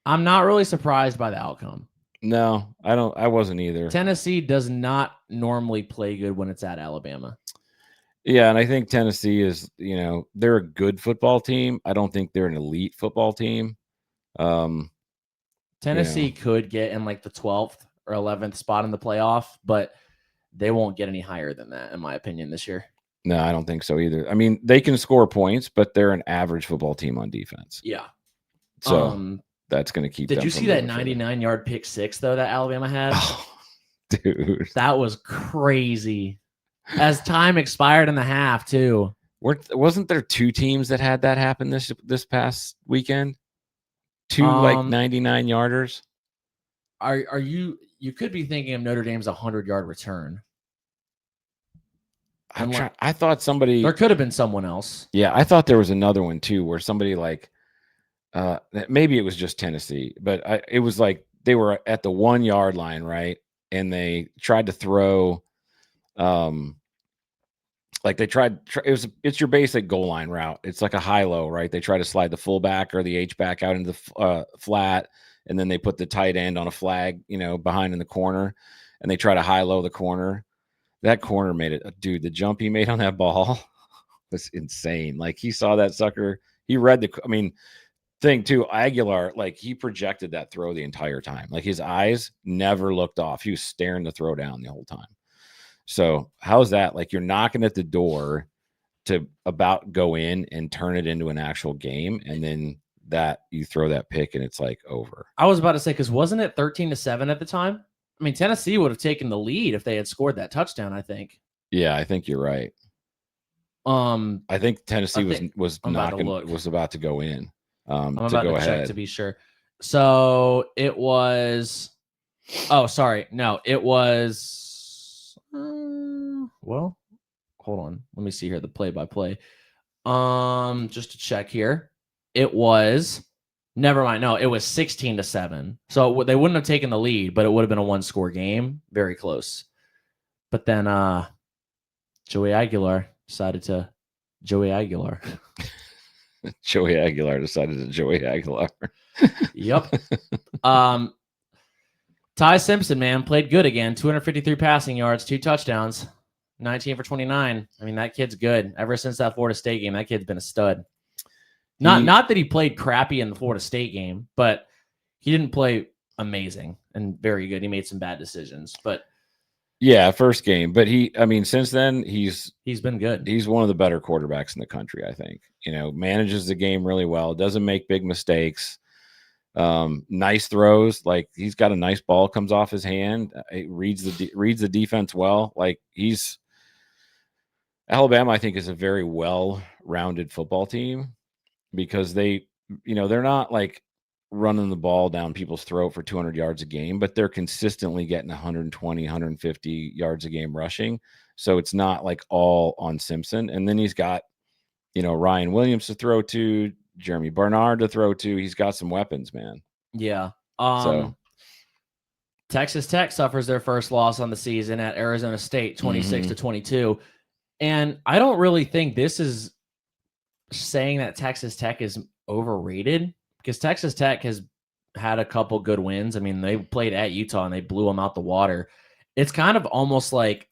I'm not really surprised by the outcome. No, I wasn't either. Tennessee does not normally play good when it's at Alabama. Yeah, and I think Tennessee is, they're a good football team. I don't think they're an elite football team. Tennessee could get in like the 12th or 11th spot in the playoff, but they won't get any higher than that, in my opinion, this year. No, I don't think so either. I mean, they can score points, but they're an average football team on defense. Yeah. So that's going to keep them. Did you see that 99-yard pick six, though, that Alabama had? Oh, dude. That was crazy. As time expired in the half, too. Wasn't there 2 teams that had that happen this past weekend? 2 like 99-yarders? Are you could be thinking of Notre Dame's 100-yard return. I thought somebody. There could have been someone else. Yeah, I thought there was another one too, where somebody like, maybe it was just Tennessee, but it was like they were at the 1-yard line, right? And they tried to throw, like it's your basic goal line route. It's like a high-low, right? They try to slide the fullback or the H-back out into the flat, and then they put the tight end on a flag, behind in the corner, and they try to high-low the corner. That corner made it, dude. The jump he made on that ball was insane. Like he saw that sucker. He read thing too. Aguilar, like he projected that throw the entire time. Like his eyes never looked off. He was staring the throw down the whole time. So how's that? Like you're knocking at the door to about go in and turn it into an actual game, and then that you throw that pick and it's like over. I was about to say, because wasn't it 13-7 at the time? I mean, Tennessee would have taken the lead if they had scored that touchdown, I think. Yeah, I think you're right. I think Tennessee was about to go in. I'm about to check to be sure. So it was. Oh, sorry. No, it was. Well, hold on. Let me see here the play-by-play. Just to check here, it was. Never mind. No, it was 16-7. So they wouldn't have taken the lead, but it would have been a 1-score game. Very close. But then Joey Aguilar decided to Joey Aguilar. Joey Aguilar decided to Joey Aguilar. Yep. Ty Simpson, man, played good again. 253 passing yards, 2 touchdowns, 19 for 29. I mean, that kid's good. Ever since that Florida State game, that kid's been a stud. Not that he played crappy in the Florida State game, but he didn't play amazing and very good. He made some bad decisions, but yeah, first game. But since then he's been good. He's one of the better quarterbacks in the country, I think. Manages the game really well, doesn't make big mistakes. Nice throws. Like he's got a nice ball comes off his hand. He reads the defense well. Like Alabama, I think, is a very well-rounded football team. Because they're not like running the ball down people's throat for 200 yards a game, but they're consistently getting 120, 150 yards a game rushing. So it's not like all on Simpson. And then he's got, Ryan Williams to throw to, Jeremy Barnard to throw to. He's got some weapons, man. Yeah. Texas Tech suffers their first loss on the season at Arizona State, 26-22. And I don't really think this is saying that Texas Tech is overrated, because Texas Tech has had a couple good wins. I mean, they played at Utah and they blew them out the water. It's kind of almost like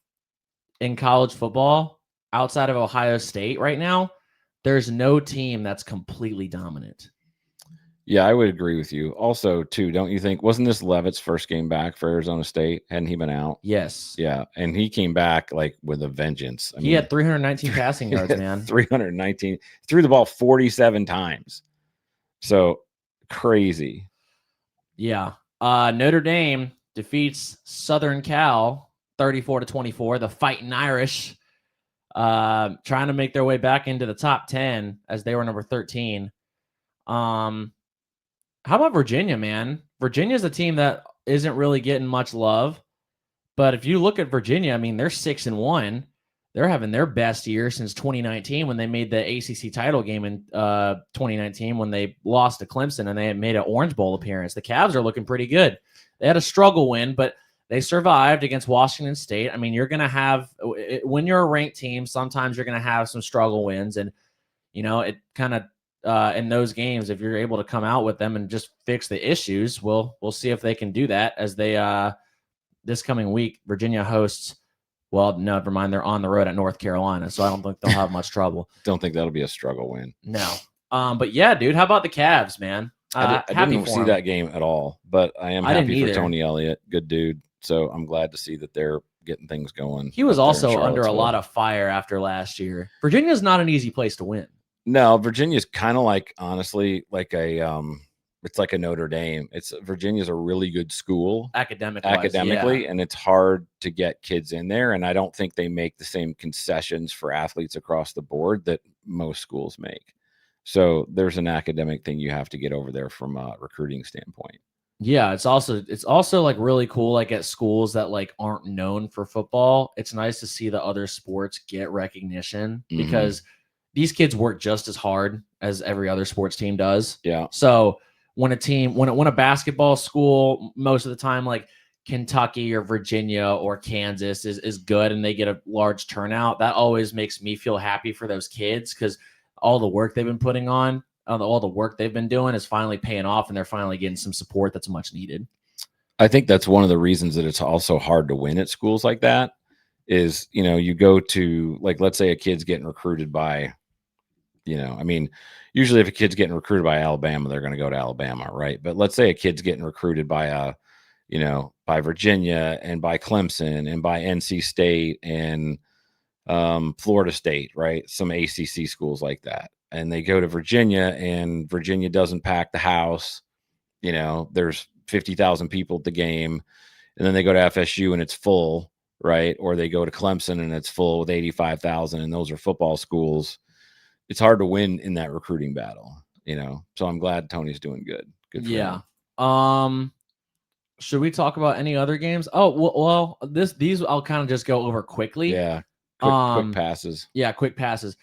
in college football, outside of Ohio State right now, there's no team that's completely dominant. Yeah, I would agree with you. Also, too, don't you think, wasn't this Levitt's first game back for Arizona State? Hadn't he been out? Yes. Yeah, and he came back like with a vengeance. I He mean, had 319 passing yards, man. 319, threw the ball 47 times. So crazy. Yeah. Notre Dame defeats Southern Cal 34-24. The Fighting Irish trying to make their way back into the top 10 as they were number 13. How about Virginia, man? Virginia's a team that isn't really getting much love. But if you look at Virginia, I mean, they're 6-1. They're having their best year since 2019 when they made the ACC title game in 2019 when they lost to Clemson and they made an Orange Bowl appearance. The Cavs are looking pretty good. They had a struggle win, but they survived against Washington State. I mean, you're going to have, when you're a ranked team, sometimes you're going to have some struggle wins. And, you know, it kind of, in those games, if you're able to come out with them and just fix the issues, we'll see if they can do that as they, this coming week, Virginia hosts. Well, no, never mind. They're on the road at North Carolina, so I don't think they'll have much trouble. Don't think that'll be a struggle win. No. But yeah, dude, how about the Cavs, man? I didn't see that game at all, but I am happy for Tony Elliott. Good dude. So I'm glad to see that they're getting things going. He was also under a lot of fire after last year. Virginia's not an easy place to win. No, Virginia's kind of like, honestly, like it's like a Notre Dame. Virginia's a really good school academically, yeah. And it's hard to get kids in there. And I don't think they make the same concessions for athletes across the board that most schools make. So there's an academic thing you have to get over there from a recruiting standpoint. Yeah, it's also like really cool, like at schools that like aren't known for football. It's nice to see the other sports get recognition because these kids work just as hard as every other sports team does. Yeah. So when a basketball school, most of the time, like Kentucky or Virginia or Kansas is good and they get a large turnout, that always makes me feel happy for those kids because all the work they've been putting on, all the work they've been doing is finally paying off and they're finally getting some support that's much needed. I think that's one of the reasons that it's also hard to win at schools like that is, you know, you go to, like, let's say a kid's getting recruited by, you know, I mean, usually if a kid's getting recruited by Alabama, they're going to go to Alabama, right? But let's say a kid's getting recruited by by Virginia and by Clemson and by NC State and Florida State, right? Some ACC schools like that. And they go to Virginia and Virginia doesn't pack the house. You know, there's 50,000 people at the game. And then they go to FSU and it's full, right? Or they go to Clemson and it's full with 85,000 and those are football schools. It's hard to win in that recruiting battle, you know? So I'm glad Tony's doing good. Good for him. Should we talk about any other games? Oh, well, these I'll kind of just go over quickly. Yeah. Quick passes. Yeah, quick passes.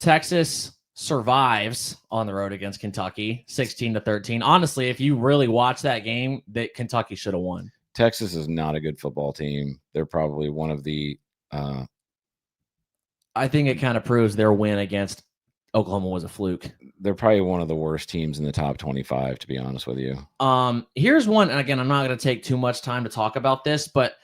Texas survives on the road against Kentucky, 16-13. Honestly, if you really watch that game, that Kentucky should have won. Texas is not a good football team. They're probably one of the I think it kind of proves their win against Oklahoma was a fluke. They're probably one of the worst teams in the top 25, to be honest with you. Here's one, and again, I'm not going to take too much time to talk about this, but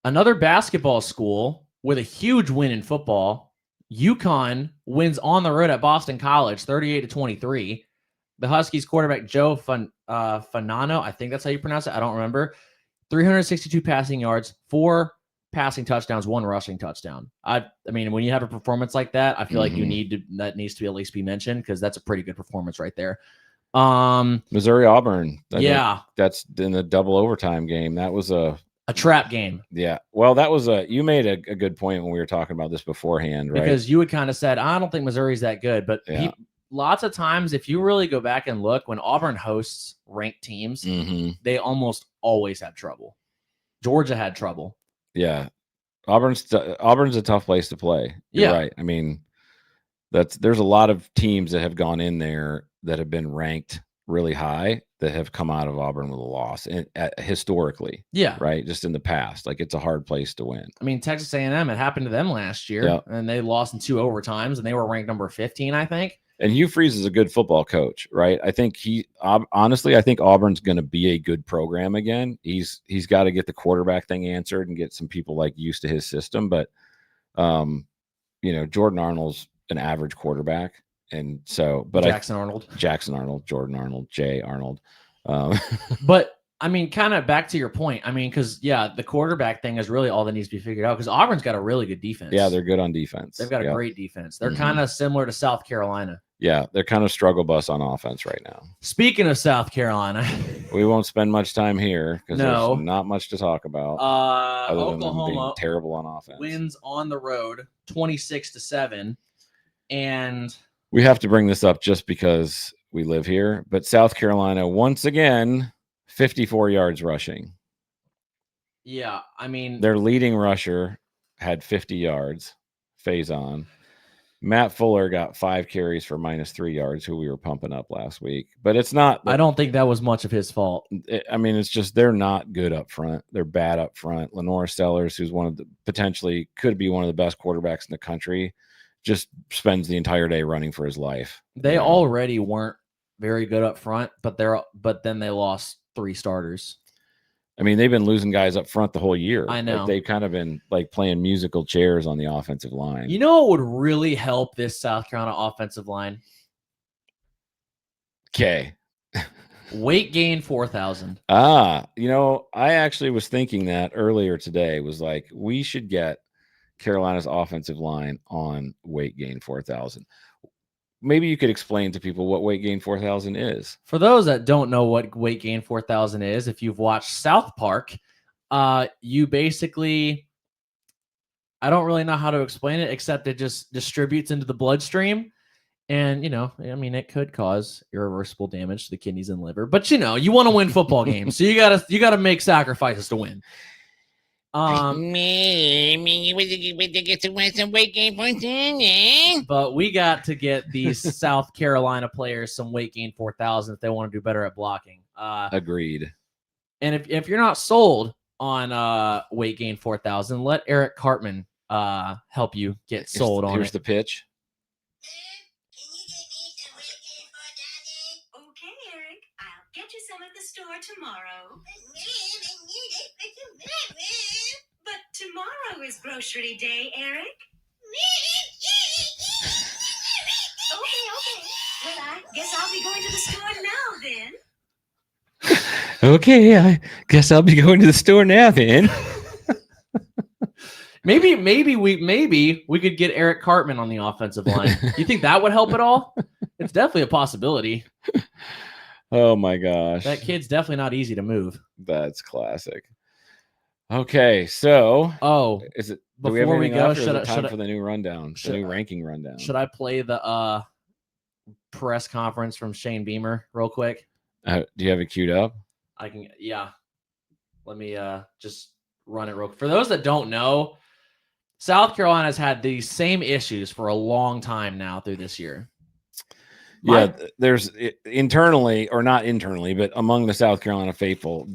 another basketball school with a huge win in football, UConn wins on the road at Boston College, 38-23. The Huskies quarterback Joe Fanano, I think that's how you pronounce it. I don't remember. 362 passing yards, 4 passing touchdowns, 1 rushing touchdown. I mean, when you have a performance like that, I feel like that needs to at least be mentioned because that's a pretty good performance right there. Missouri Auburn. That's in the double overtime game. That was a trap game. Yeah. Well, that was you made a good point when we were talking about this beforehand, right? Because you had kind of said, I don't think Missouri's that good, but lots of times, if you really go back and look, when Auburn hosts ranked teams, they almost always have trouble. Georgia had trouble. Yeah. Auburn's a tough place to play. You're right. I mean, there's a lot of teams that have gone in there that have been ranked really high that have come out of Auburn with a loss historically. Yeah. Right. Just in the past, like it's a hard place to win. I mean, Texas A&M, it happened to them last year and they lost in 2 overtimes and they were ranked number 15, I think. And Hugh Freeze is a good football coach, right? I think honestly, I think Auburn's going to be a good program again. He's got to get the quarterback thing answered and get some people like used to his system. But, Jordan Arnold's an average quarterback, And so, but Jackson Arnold, Jordan Arnold, Jay Arnold. But I mean, kind of back to your point. I mean, because the quarterback thing is really all that needs to be figured out. Because Auburn's got a really good defense. Yeah, they're good on defense. They've got a great defense. They're Mhm. kind of similar to South Carolina. Yeah, they're kind of struggle bus on offense right now. Speaking of South Carolina, we won't spend much time here because No. there's not much to talk about. Other than them Oklahoma being terrible on offense. wins on the road 26-7, and we have to bring this up just because we live here. But South Carolina once again 54 yards rushing. Yeah, I mean, their leading rusher had 50 yards. Faison. Matt Fuller got 5 carries for -3 yards, who we were pumping up last week. But it's not. I don't think that was much of his fault. I mean, it's just they're not good up front. They're bad up front. Lenore Sellers, who's one of the potentially could be one of the best quarterbacks in the country, just spends the entire day running for his life. They already weren't very good up front, but then they lost 3 starters. I mean, they've been losing guys up front the whole year. I know. Like, they've kind of been like playing musical chairs on the offensive line. You know what would really help this South Carolina offensive line? Okay. Weight gain 4,000. I actually was thinking that earlier today. Was like, we should get Carolina's offensive line on weight gain 4,000. Maybe you could explain to people what weight gain 4,000 is. For those that don't know what weight gain 4,000 is, if you've watched South Park, you basically, I don't really know how to explain it, except it just distributes into the bloodstream. And, it could cause irreversible damage to the kidneys and liver. But, you want to win football games. So you gotta make sacrifices to win. But we got to get these South Carolina players some weight gain 4,000 if they want to do better at blocking. Agreed. And if you're not sold on weight gain 4,000, let Eric Cartman help you get sold on it. Here's the pitch. Okay, Eric, I'll get you some at the store tomorrow. But tomorrow is grocery day, Eric. Okay. Well, I guess I'll be going to the store now then. Okay, I guess I'll be going to the store now then. Maybe we could get Eric Cartman on the offensive line. You think that would help at all? It's definitely a possibility. Oh my gosh. That kid's definitely not easy to move. That's classic. Okay, so is it before we go? Should I for the new rundown? The new ranking rundown. Should I play the press conference from Shane Beamer real quick? Do you have it queued up? I can. Yeah. Let me just run it real quick. For those that don't know, South Carolina's had these same issues for a long time now through this year. There's internally, or not internally, but among the South Carolina faithful,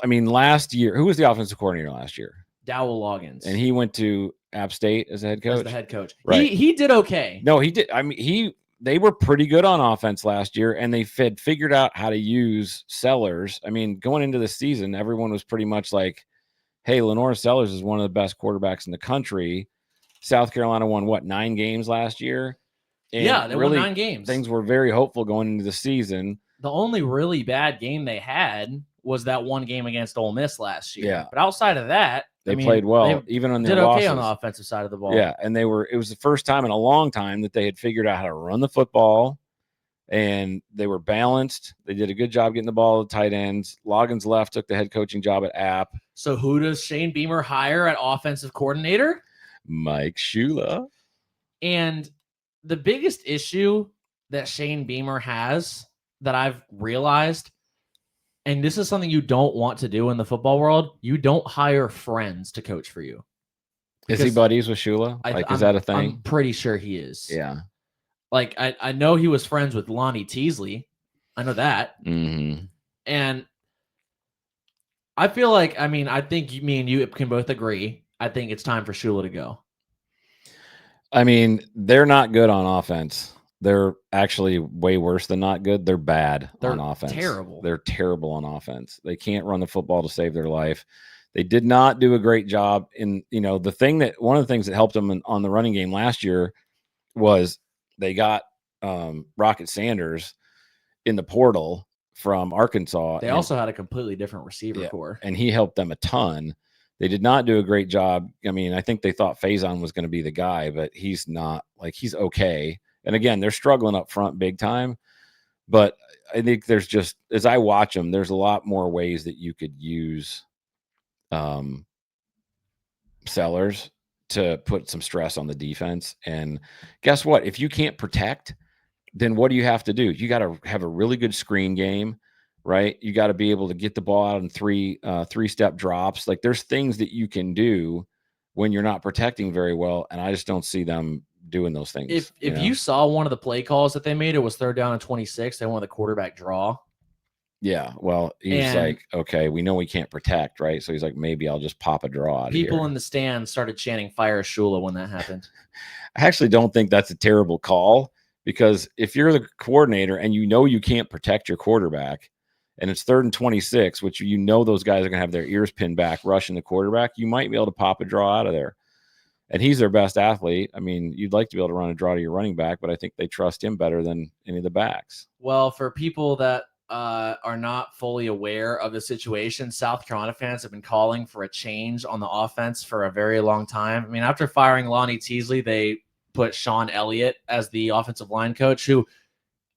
last year, who was the offensive coordinator last year? Dowell Loggins. And he went to App State as the head coach? As the head coach. Right. He did okay. No, he did. I mean, they were pretty good on offense last year, and they figured out how to use Sellers. I mean, going into the season, everyone was pretty much like, hey, Lenore Sellers is one of the best quarterbacks in the country. South Carolina won, 9 games last year? And they won 9 games. Things were very hopeful going into the season. The only really bad game they had was that one game against Ole Miss last year. Yeah. But outside of that, they played well, even on their losses. Did okay losses. on the offensive side of the ball. Yeah, and it was the first time in a long time that they had figured out how to run the football, and they were balanced. They did a good job getting the ball to the tight ends. Loggins left, took the head coaching job at App. So who does Shane Beamer hire at offensive coordinator? Mike Shula. And the biggest issue that Shane Beamer has that I've realized, and this is something you don't want to do in the football world, you don't hire friends to coach for you. Is he buddies with Shula? Is that a thing? I'm pretty sure he is. Yeah. Like, I know he was friends with Lonnie Teasley. I know that. Mm-hmm. And I feel like, I think me and you can both agree. I think it's time for Shula to go. I mean, they're not good on offense. They're actually way worse than not good. They're bad on offense. Terrible. They're terrible on offense. They can't run the football to save their life. They did not do a great job in, one of the things that helped them on the running game last year was they got Rocket Sanders in the portal from Arkansas. They also had a completely different receiver core. And he helped them a ton. They did not do a great job. I mean, I think they thought Faison was going to be the guy, but he's not. Like, he's okay. And again, they're struggling up front big time. But I think there's just, as I watch them, there's a lot more ways that you could use Sellers to put some stress on the defense. And guess what? If you can't protect, then what do you have to do? You got to have a really good screen game, right? You got to be able to get the ball out in three-step drops. Like, there's things that you can do when you're not protecting very well, and I just don't see them doing those things. If you saw one of the play calls that they made, it was 3rd down and 26. They wanted the quarterback draw. Yeah, well, he's like, okay, we know we can't protect, right? So he's like, maybe I'll just pop a draw out People here. in the stands started chanting "Fire Shula" when that happened. I actually don't think that's a terrible call, because if you're the coordinator and you know you can't protect your quarterback, and it's 3rd and 26, which you know those guys are going to have their ears pinned back rushing the quarterback, you might be able to pop a draw out of there. And he's their best athlete. I mean, you'd like to be able to run a draw to your running back, but I think they trust him better than any of the backs. Well, for people that are not fully aware of the situation, South Carolina fans have been calling for a change on the offense for a very long time. I mean, after firing Lonnie Teasley, they put Sean Elliott as the offensive line coach, who,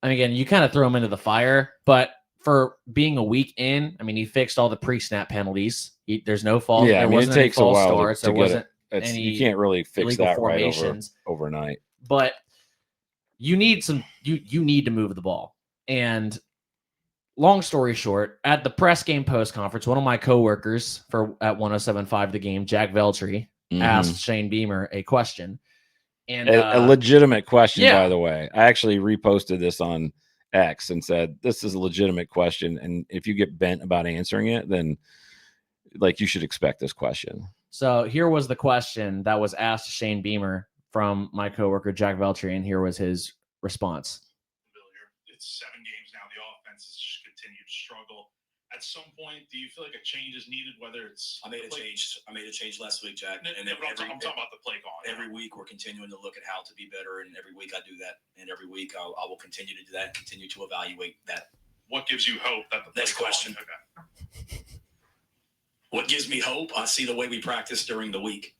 I mean, again, you kind of throw him into the fire, but for being a week in, I mean, he fixed all the pre-snap penalties. There's no fault. Yeah, there I mean, wasn't it takes any a false while starts. to There get wasn't it. any You can't really fix illegal that formations. right overnight. But you need to move the ball. And long story short, at the press game post conference, one of my coworkers at 107.5 The Game, Jack Veltri, asked Shane Beamer a question. And a legitimate question, yeah. by the way. I actually reposted this on X and said, this is a legitimate question. And if you get bent about answering it, then like you should expect this question. So here was the question that was asked to Shane Beamer from my coworker, Jack Veltri, and here was his response. It's 7 games now. The offense has just continued to struggle. At some point, do you feel like a change is needed? Whether it's I made a change last week, Jack. And I'm talking about the play call. Every week we're continuing to look at how to be better, and every week I do that. And every week I will continue to do that and continue to evaluate that. What gives you hope that the next question? Okay. What gives me hope? I see the way we practice during the week.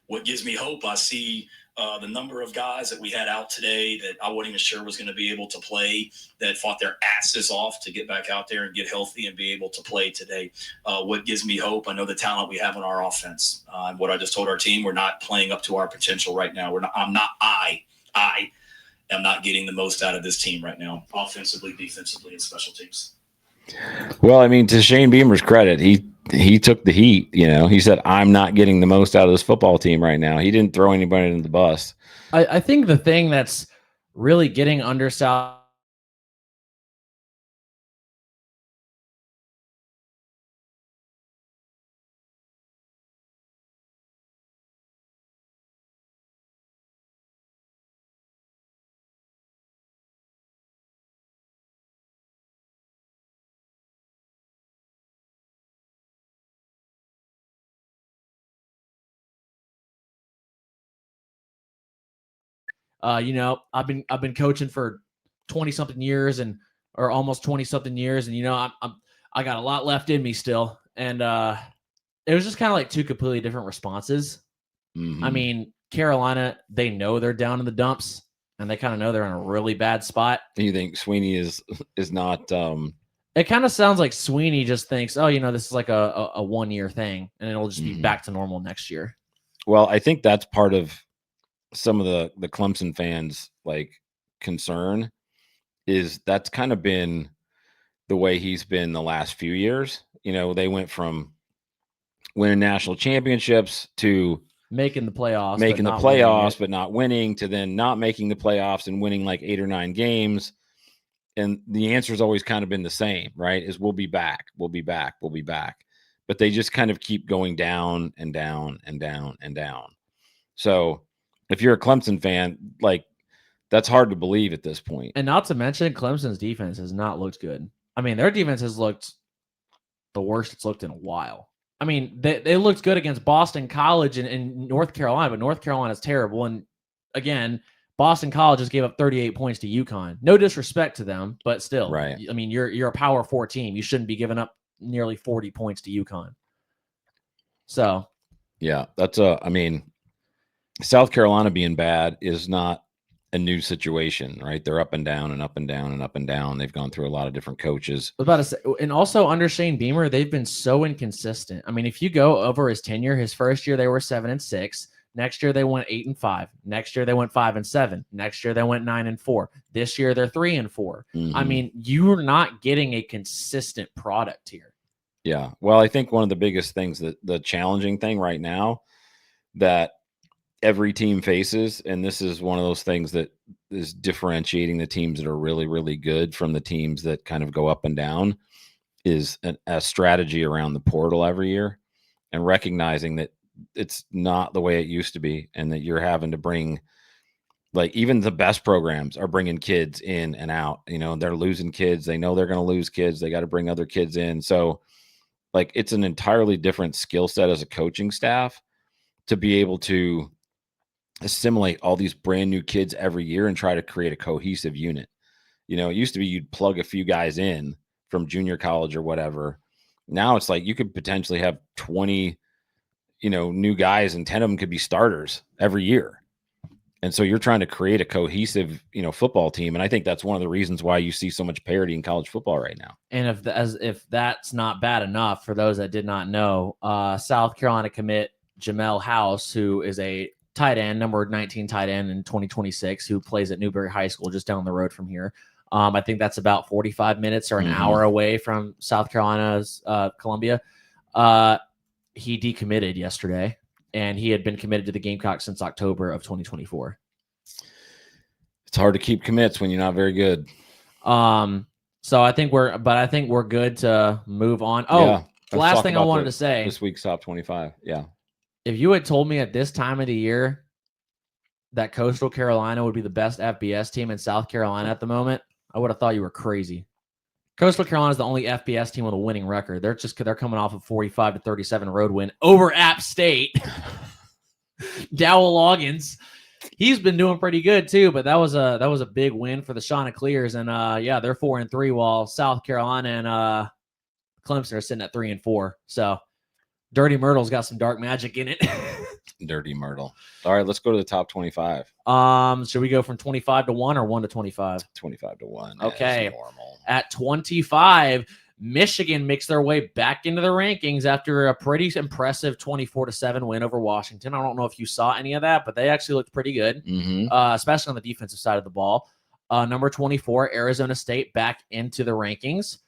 What gives me hope? I see the number of guys that we had out today that I wasn't even sure was going to be able to play, that fought their asses off to get back out there and get healthy and be able to play today. What gives me hope? I know the talent we have on our offense. What I just told our team, we're not playing up to our potential right now. I am not getting the most out of this team right now, offensively, defensively, and special teams. Well, I mean, to Shane Beamer's credit, he took the heat. You know, he said, I'm not getting the most out of this football team right now. He didn't throw anybody in the bus. I think the thing that's really getting under South I've been coaching for 20 something years or almost 20 something years. And, I got a lot left in me still. And, it was just kind of like two completely different responses. Mm-hmm. I mean, Carolina, they know they're down in the dumps and they kind of know they're in a really bad spot. You think Sweeney is not, it kind of sounds like Sweeney just thinks, oh, this is like a 1 year thing and it'll just be back to normal next year. Well, I think that's part of some of the Clemson fans like concern is that's kind of been the way he's been the last few years. They went from winning national championships to making the playoffs, but not winning, to then not making the playoffs and winning like 8 or 9 games. And the answer has always kind of been the same, right? Is we'll be back. We'll be back. We'll be back. But they just kind of keep going down and down and down and down. So if you're a Clemson fan, like that's hard to believe at this point. And not to mention Clemson's defense has not looked good. I mean, their defense has looked the worst it's looked in a while. I mean, they looked good against Boston College and North Carolina, but North Carolina is terrible. And again, Boston College just gave up 38 points to UConn. No disrespect to them, but still, Right. I mean, you're a Power 4 team. You shouldn't be giving up nearly 40 points to UConn. So, yeah, I mean, South Carolina being bad is not a new situation, right? They're up and down and up and down and up and down. They've gone through a lot of different coaches. I was about to say, and also under Shane Beamer, they've been so inconsistent. I mean, if you go over his tenure, his first year they were 7-6. Next year they went 8-5. Next year they went 5-7. Next year they went 9-4. This year they're 3-4. I mean, you're not getting a consistent product here. Yeah. Well, I think one of the biggest things, that the challenging thing right now that every team faces, and this is one of those things that is differentiating the teams that are really, really good from the teams that kind of go up and down, is a strategy around the portal every year, and recognizing that it's not the way it used to be, and that you're having to bring, like, even the best programs are bringing kids in and out. You know, they're losing kids. They know they're going to lose kids. They got to bring other kids in. So, like, it's an entirely different skill set as a coaching staff to be able to assimilate all these brand new kids every year and try to create a cohesive unit. You know, it used to be you'd plug a few guys in from junior college or whatever. Now it's like you could potentially have 20, new guys, and 10 of them could be starters every year. And so you're trying to create a cohesive, football team. And I think that's one of the reasons why you see so much parity in college football right now. And if that's not bad enough, for those that did not know, South Carolina commit Jamel House, who is a tight end, number 19 tight end in 2026, who plays at Newberry High School just down the road from here. I think that's about 45 minutes or an hour away from South Carolina's Columbia. He decommitted yesterday, and he had been committed to the Gamecocks since October of 2024. It's hard to keep commits when you're not very good. So I think we're good to move on. Oh, yeah, the last thing I wanted to say, this week's top 25. Yeah. If you had told me at this time of the year that Coastal Carolina would be the best FBS team in South Carolina at the moment, I would have thought you were crazy. Coastal Carolina is the only FBS team with a winning record. They're coming off a 45-37 road win over App State. Dowell Loggins, he's been doing pretty good too, but that was a big win for the Chanticleers, and they're 4-3, while South Carolina and Clemson are sitting at 3-4. So Dirty Myrtle's got some dark magic in it. Dirty Myrtle. All right, let's go to the top 25. Should we go from 25 to 1 or 1 to 25? 25 to 1. Okay. Normal. At 25, Michigan makes their way back into the rankings after a pretty impressive 24-7 win over Washington. I don't know if you saw any of that, but they actually looked pretty good, especially on the defensive side of the ball. Number 24, Arizona State back into the rankings.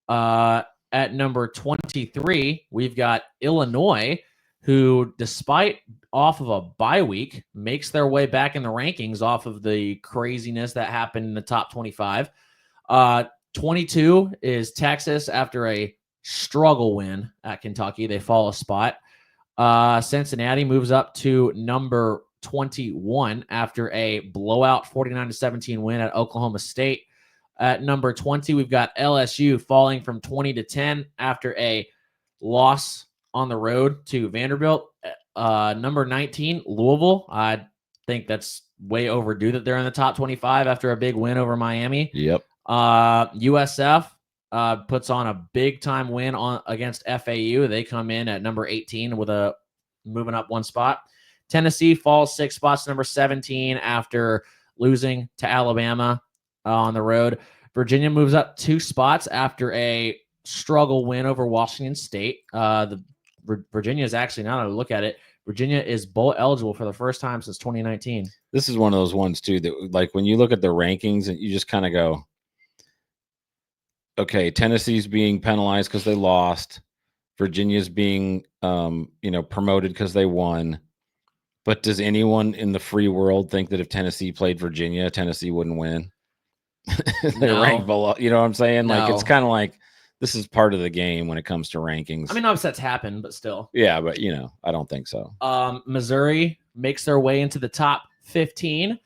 At number 23, we've got Illinois, who, despite off of a bye week, makes their way back in the rankings off of the craziness that happened in the top 25. 22 is Texas after a struggle win at Kentucky. They fall a spot. Cincinnati moves up to number 21 after a blowout 49-17 win at Oklahoma State. At number 20, we've got LSU falling from 20 to 10 after a loss on the road to Vanderbilt. Number 19, Louisville. I think that's way overdue that they're in the top 25 after a big win over Miami. Yep. USF puts on a big-time win against FAU. They come in at number 18 with a moving up one spot. Tennessee falls 6 spots to number 17 after losing to Alabama on the road. Virginia moves up 2 spots after a struggle win over Washington State. Virginia is actually, now that I look at it, Virginia is bowl eligible for the first time since 2019. This is one of those ones too that, like, when you look at the rankings and you just kind of go, okay, Tennessee's being penalized because they lost. Virginia's being, promoted because they won. But does anyone in the free world think that if Tennessee played Virginia, Tennessee wouldn't win? They're ranked below. You know what I'm saying? No. Like, it's kind of like, this is part of the game when it comes to rankings. I mean, upsets happen, but still. Yeah, but, I don't think so. Missouri makes their way into the top 15.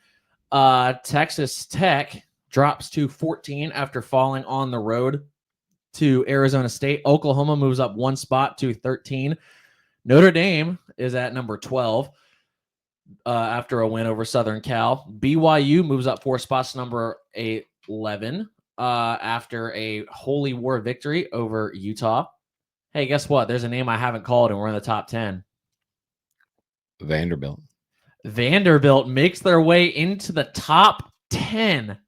Texas Tech drops to 14 after falling on the road to Arizona State. Oklahoma moves up 1 spot to 13. Notre Dame is at number 12. after a win over Southern Cal. BYU moves up 4 spots to number 11 after a Holy War victory over Utah. Hey, guess what? There's a name I haven't called, and we're in the top 10. Vanderbilt. Vanderbilt makes their way into the top 10.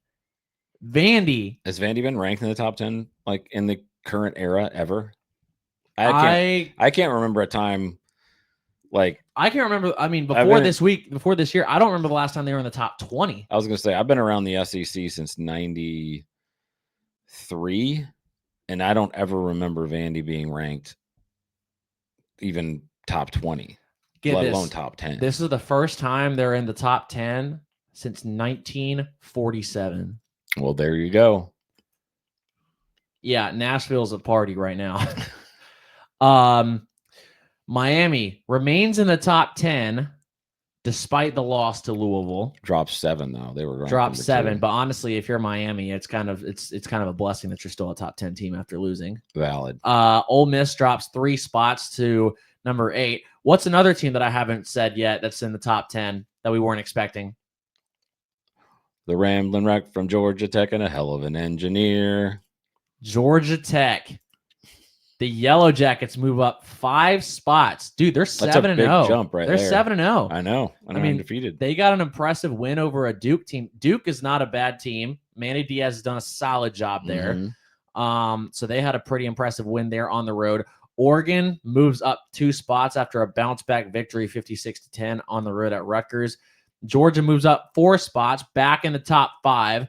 Vandy. Has Vandy been ranked in the top 10 like in the current era ever? I can't remember a time like I can't remember. I mean, before this year, I don't remember the last time they were in the top 20. I was gonna say I've been around the SEC since '93, and I don't ever remember Vandy being ranked even top 20, let alone top 10. This is the first time they're in the top 10 since 1947. Well, there you go. Yeah, Nashville's a party right now. Miami remains in the top 10 despite the loss to Louisville. Dropped 7 though. They were dropped 7, but honestly, if you're Miami, it's kind of a blessing that you're still a top 10 team after losing. Valid. Ole Miss drops 3 spots to number 8. What's another team that I haven't said yet that's in the top 10 that we weren't expecting? The Ramblin' Wreck from Georgia Tech and a hell of an engineer. Georgia Tech. The Yellow Jackets move up 5 spots. Dude, they're 7-0. Jump right they're there. 7-0. I know. I mean, undefeated. They got an impressive win over a Duke team. Duke is not a bad team. Manny Diaz has done a solid job there. Mm-hmm. So they had a pretty impressive win there on the road. Oregon moves up 2 spots after a bounce back victory, 56-10 on the road at Rutgers. Georgia moves up 4 spots, back in the top 5.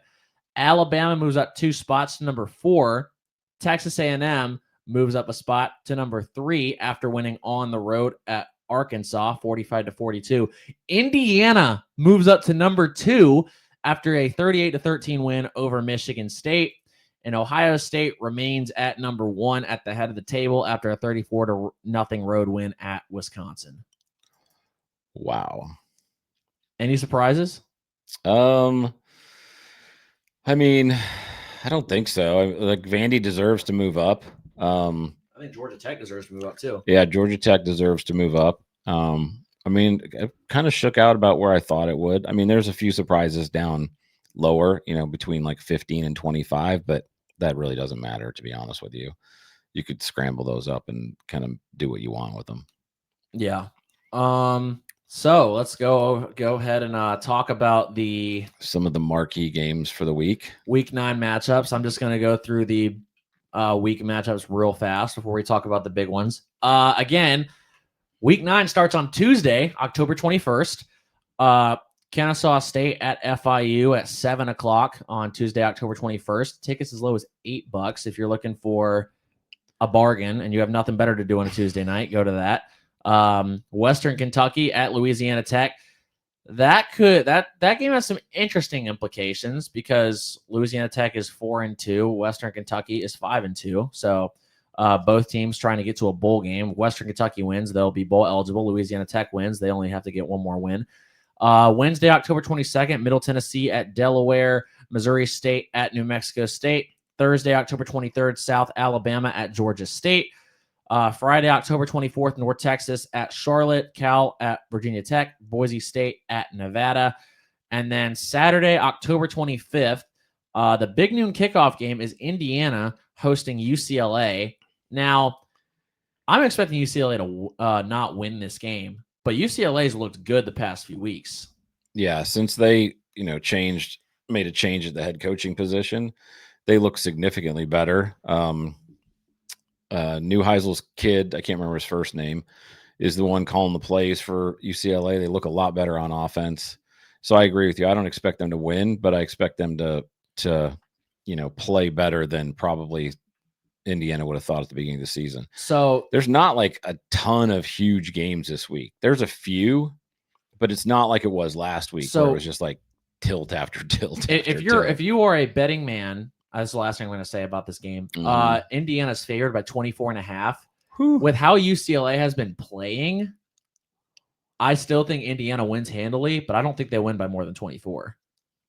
Alabama moves up 2 spots to number 4. Texas A&M moves up a spot to number 3 after winning on the road at Arkansas, 45-42. Indiana moves up to number 2 after a 38-13 win over Michigan State. And Ohio State remains at number 1 at the head of the table after a 34-0 road win at Wisconsin. Wow. Any surprises? I mean, I don't think so. Like Vandy deserves to move up. I think Georgia Tech deserves to move up too. Yeah, Georgia Tech deserves to move up. I mean, it kind of shook out about where I thought it would. I mean, there's a few surprises down lower, between like 15 and 25, but that really doesn't matter, to be honest with you. You could scramble those up and kind of do what you want with them. Yeah. So let's go ahead and talk about some of the marquee games for the week. Week 9 matchups. I'm just going to go through the week matchups real fast before we talk about the big ones. Again, Week 9 starts on Tuesday, October 21st. Kennesaw State at FIU at 7 o'clock on Tuesday, October 21st. Tickets as low as $8 if you're looking for a bargain and you have nothing better to do on a Tuesday night. Go to that. Western Kentucky at Louisiana Tech. That game has some interesting implications because Louisiana Tech is 4-2, Western Kentucky is 5-2. So both teams trying to get to a bowl game. Western Kentucky wins, they'll be bowl eligible. Louisiana Tech wins, they only have to get one more win. Wednesday, October 22nd, Middle Tennessee at Delaware, Missouri State at New Mexico State. Thursday, October 23rd, South Alabama at Georgia State. Friday, October 24th, North Texas at Charlotte, Cal at Virginia Tech, Boise State at Nevada. And then Saturday, October 25th, the big noon kickoff game is Indiana hosting UCLA. Now, I'm expecting UCLA to not win this game, but UCLA's looked good the past few weeks. Yeah, since they, made a change at the head coaching position, they look significantly better. Neuheisel's kid, I can't remember his first name, is the one calling the plays for UCLA. They look a lot better on offense. So I agree with you. I don't expect them to win, but I expect them to play better than probably Indiana would have thought at the beginning of the season. So there's not like a ton of huge games this week. There's a few, but it's not like it was last week where it was just like tilt after tilt. If you are a betting man, that's the last thing I'm going to say about this game. Indiana's favored by 24.5. With how UCLA has been playing, I still think Indiana wins handily, but I don't think they win by more than 24.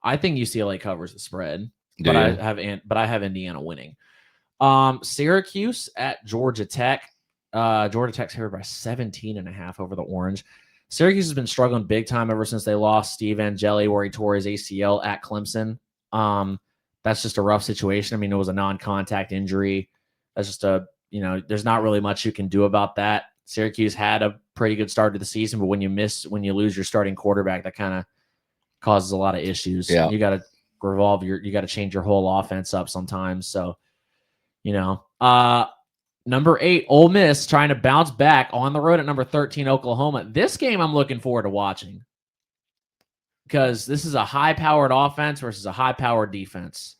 I think UCLA covers the spread, but I have Indiana winning. Syracuse at Georgia Tech. Georgia Tech's favored by 17.5 over the Orange. Syracuse has been struggling big time ever since they lost Steve Angeli, where he tore his ACL at Clemson. That's just a rough situation. I mean, it was a non-contact injury. That's just there's not really much you can do about that. Syracuse had a pretty good start to the season, but when you lose your starting quarterback, that kind of causes a lot of issues. Yeah. You got to you got to change your whole offense up sometimes. So, number 8, Ole Miss trying to bounce back on the road at number 13, Oklahoma. This game I'm looking forward to watching because this is a high-powered offense versus a high-powered defense.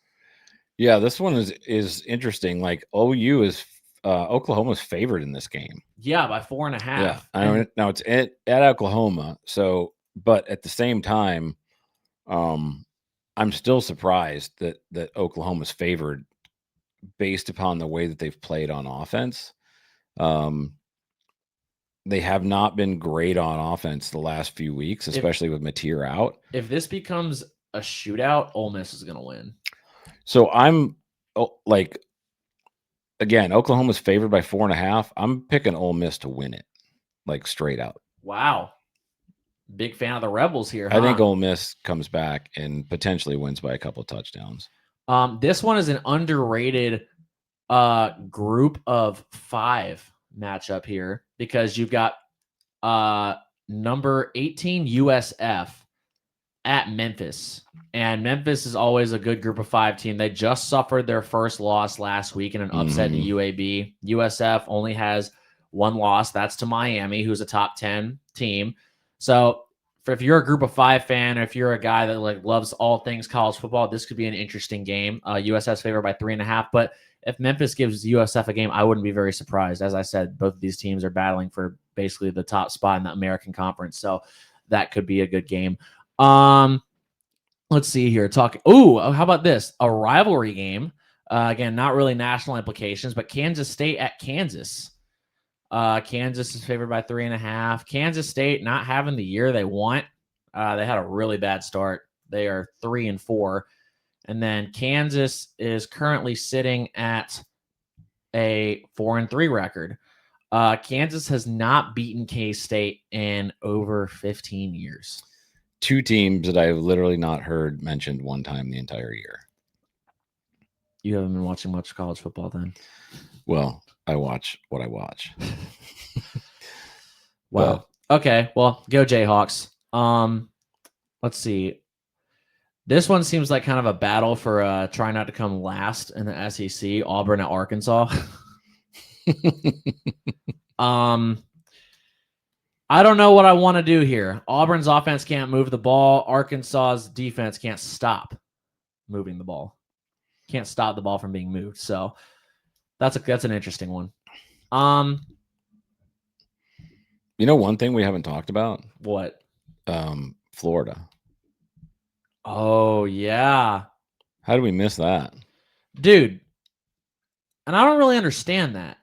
Yeah, this one is interesting. Like OU is Oklahoma's favored in this game. Yeah, by 4.5. Yeah, I mean, now it's at Oklahoma. So, but at the same time, I'm still surprised that Oklahoma's favored based upon the way that they've played on offense. They have not been great on offense the last few weeks, especially with Mateer out. If this becomes a shootout, Ole Miss is going to win. So I'm again, Oklahoma's favored by 4.5. I'm picking Ole Miss to win it, like straight out. Wow. Big fan of the Rebels here. I think Ole Miss comes back and potentially wins by a couple of touchdowns. This one is an underrated group of 5 matchup here because you've got number 18 USF at Memphis. And Memphis is always a good group of 5 team. They just suffered their first loss last week in an upset to UAB. USF only has 1 loss. That's to Miami, who's a top 10 team. So if you're a group of 5 fan, or if you're a guy that loves all things college football, this could be an interesting game. USF's favored by 3.5. But if Memphis gives USF a game, I wouldn't be very surprised. As I said, both of these teams are battling for basically the top spot in the American Conference. So that could be a good game. Let's see here. How about this? A rivalry game. Again, not really national implications, but Kansas State at Kansas. Kansas is favored by 3.5. Kansas State not having the year they want. They had a really bad start. They are 3-4. And then Kansas is currently sitting at a 4-3 record. Kansas has not beaten K-State in over 15 years. 2 teams that I've literally not heard mentioned one time the entire year. You haven't been watching much college football then? Well, I watch what I watch. Wow. Okay. Well, go Jayhawks. Let's see. This one seems like kind of a battle for trying not to come last in the SEC. Auburn at Arkansas. I don't know what I want to do here. Auburn's offense can't move the ball. Arkansas's defense can't stop moving the ball. Can't stop the ball from being moved. So that's an interesting one. One thing we haven't talked about? What? Florida. Oh, yeah. How did we miss that? Dude. And I don't really understand that.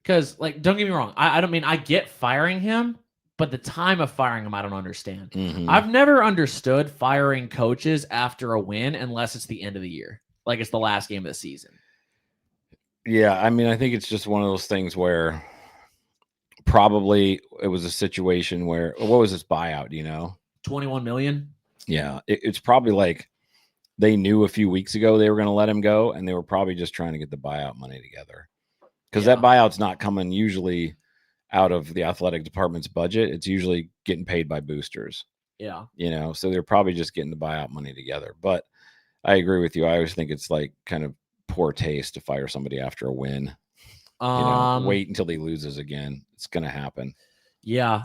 Because, don't get me wrong. I don't mean I get firing him, but the time of firing him, I don't understand. Mm-hmm. I've never understood firing coaches after a win unless it's the end of the year. Like it's the last game of the season. Yeah, I mean, I think it's just one of those things where probably it was a situation where, what was this buyout, 21 million? Yeah, it's probably like they knew a few weeks ago they were going to let him go, and they were probably just trying to get the buyout money together. Because that buyout's not coming usually out of the athletic department's budget. It's usually getting paid by boosters. Yeah. So they're probably just getting the buyout money together. But I agree with you. I always think it's like kind of poor taste to fire somebody after a win. Wait until he loses again. It's going to happen. Yeah.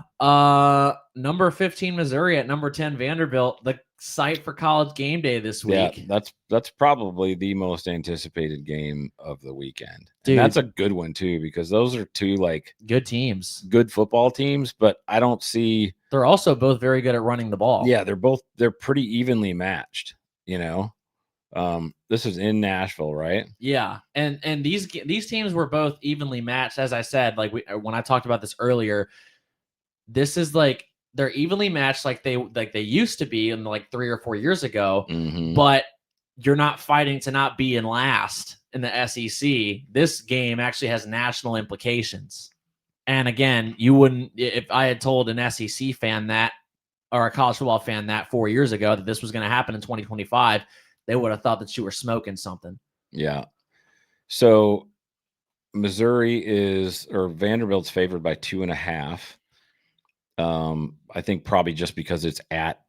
Number 15 Missouri at number 10 Vanderbilt, the site for College Game Day this week. Yeah, that's probably the most anticipated game of the weekend. Dude, and that's a good one too, because those are 2 good teams, good football teams, but I don't see they're also both very good at running the ball. Yeah, they're pretty evenly matched, This is in Nashville, right? Yeah. And these teams were both evenly matched. As I said, when I talked about this earlier, this is they're evenly matched like they used to be in 3 or 4 years ago, but you're not fighting to not be in last in the SEC. This game actually has national implications. And again, you wouldn't, if I had told an SEC fan that, or a college football fan that 4 years ago that this was going to happen in 2025, they would have thought that you were smoking something. Yeah. So Vanderbilt's favored by 2.5. I think probably just because it's at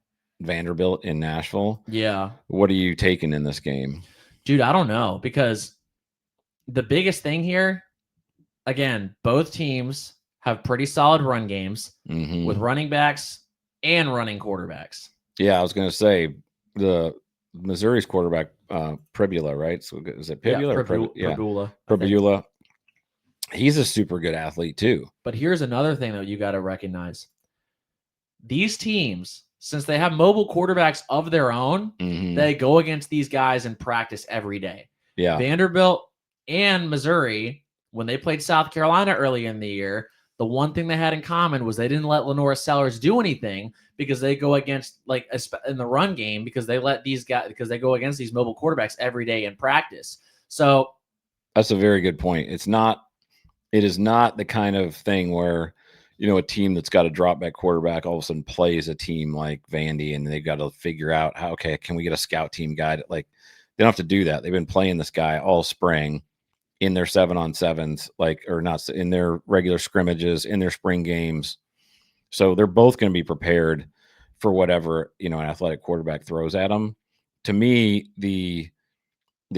Vanderbilt in Nashville. Yeah. What are you taking in this game? Dude, I don't know, because the biggest thing here, again, both teams have pretty solid run games Mhm. with running backs and running quarterbacks. Yeah, I was going to say the Missouri's quarterback, Pribula, right? So is it Pibula or Pribula. Pribula. He's a super good athlete too. But here's another thing that you got to recognize. These teams, since they have mobile quarterbacks of their own, they go against these guys in practice every day. Yeah. Vanderbilt and Missouri, when they played South Carolina early in the year, the one thing they had in common was they didn't let Lenora Sellers do anything because they go against, like, in the run game, because they let these guys, because they go against these mobile quarterbacks every day in practice. So that's a very good point. It is not the kind of thing where, a team that's got a drop back quarterback all of a sudden plays a team like Vandy and they've got to figure out how, okay, can we get a scout team guy? Like, they don't have to do that. They've been playing this guy all spring in their 7-on-7s, or not in their regular scrimmages, in their spring games. So they're both going to be prepared for whatever, an athletic quarterback throws at them. To me, the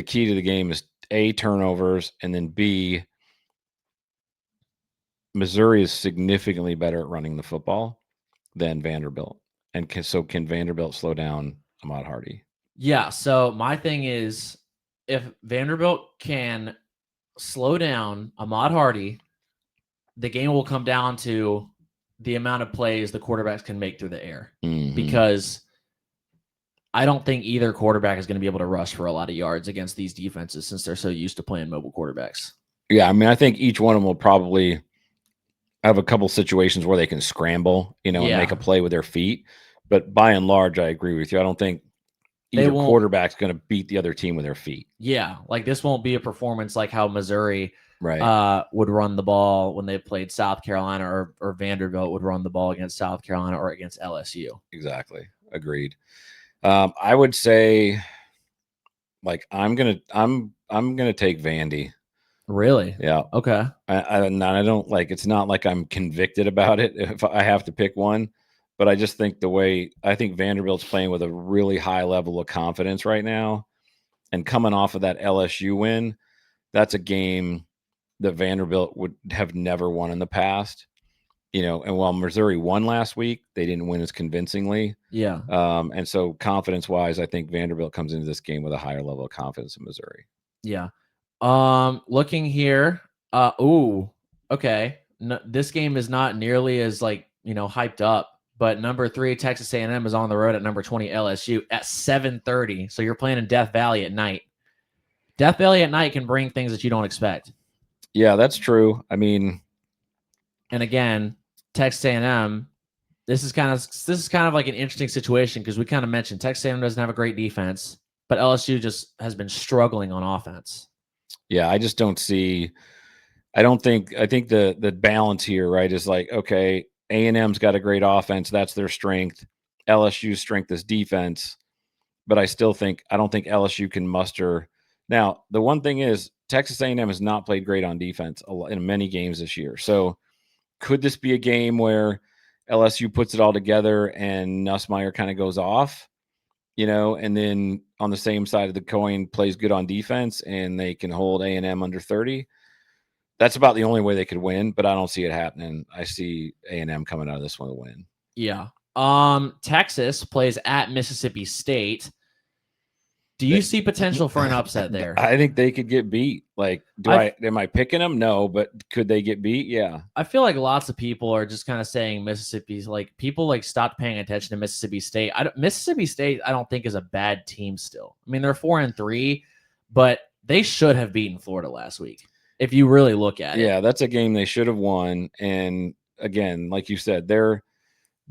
key to the game is A, turnovers, and then B, Missouri is significantly better at running the football than Vanderbilt. And can Vanderbilt slow down Ahmad Hardy? Yeah. So my thing is, if Vanderbilt can slow down Ahmad Hardy, the game will come down to the amount of plays the quarterbacks can make through the air. Because I don't think either quarterback is going to be able to rush for a lot of yards against these defenses since they're so used to playing mobile quarterbacks. Yeah, I mean, I think each one of them will probably have a couple situations where they can scramble, and make a play with their feet. But by and large, I agree with you. I don't think either quarterback's going to beat the other team with their feet. Yeah, like this won't be a performance like how Missouri right. Would run the ball when they played South Carolina, or Vanderbilt would run the ball against South Carolina or against LSU. Exactly. Agreed. I would say, I'm gonna take Vandy. Really? Yeah. Okay. I don't it's not like I'm convicted about it if I have to pick one, but I just think I think Vanderbilt's playing with a really high level of confidence right now, and coming off of that LSU win, that's a game that Vanderbilt would have never won in the past, and while Missouri won last week, they didn't win as convincingly. Yeah. And so confidence wise, I think Vanderbilt comes into this game with a higher level of confidence in Missouri. Yeah. Looking here. Okay. No, this game is not nearly as hyped up, but number 3 Texas A&M is on the road at number 20 LSU at 7:30. So you're playing in Death Valley at night. Death Valley at night can bring things that you don't expect. Yeah, that's true. I mean, and again, Texas A&M, this is kind of like an interesting situation because we kind of mentioned Texas A&M doesn't have a great defense, but LSU just has been struggling on offense. Yeah, I just don't see. I think the balance here, right, is like, okay, A&M's got a great offense, that's their strength. LSU's strength is defense, but I don't think LSU can muster. Now, the one thing is Texas A&M has not played great on defense in many games this year. So could this be a game where LSU puts it all together and Nussmeier kind of goes off, and then on the same side of the coin plays good on defense and they can hold A&M under 30? That's about the only way they could win, but I don't see it happening. I see A&M coming out of this one to win. Yeah. Texas plays at Mississippi State. Do you see potential for an upset there? I think they could get beat. Am I picking them? No, but could they get beat? Yeah. I feel like lots of people are just kind of saying Mississippi's people stopped paying attention to Mississippi State. Mississippi State, I don't think is a bad team still. I mean, they're 4-3, but they should have beaten Florida last week. If you really look at it. Yeah, that's a game they should have won. And again, like you said, they're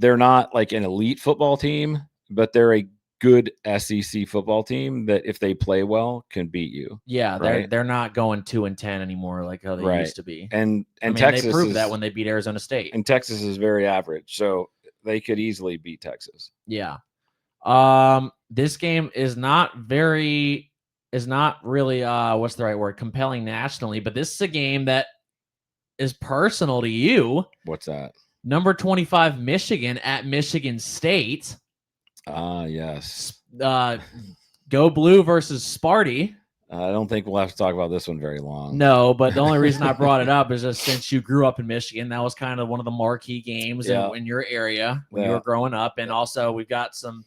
not like an elite football team, but they're a good SEC football team that if they play well can beat you. Yeah, right? they're not going 2-10 anymore like how they Right. used to be. And I mean, Texas they proved is, that when they beat Arizona State. and Texas is very average, so they could easily beat Texas. Yeah. This game is not really what's the right word, compelling nationally, but this is a game that is personal to you. What's that? Number 25 Michigan at Michigan State. Yes. Go Blue versus Sparty. I don't think we'll have to talk about this one very long. No, but the only reason I brought it up is just since you grew up in Michigan, that was kind of one of the marquee games in your area when you were growing up. And also we've got some,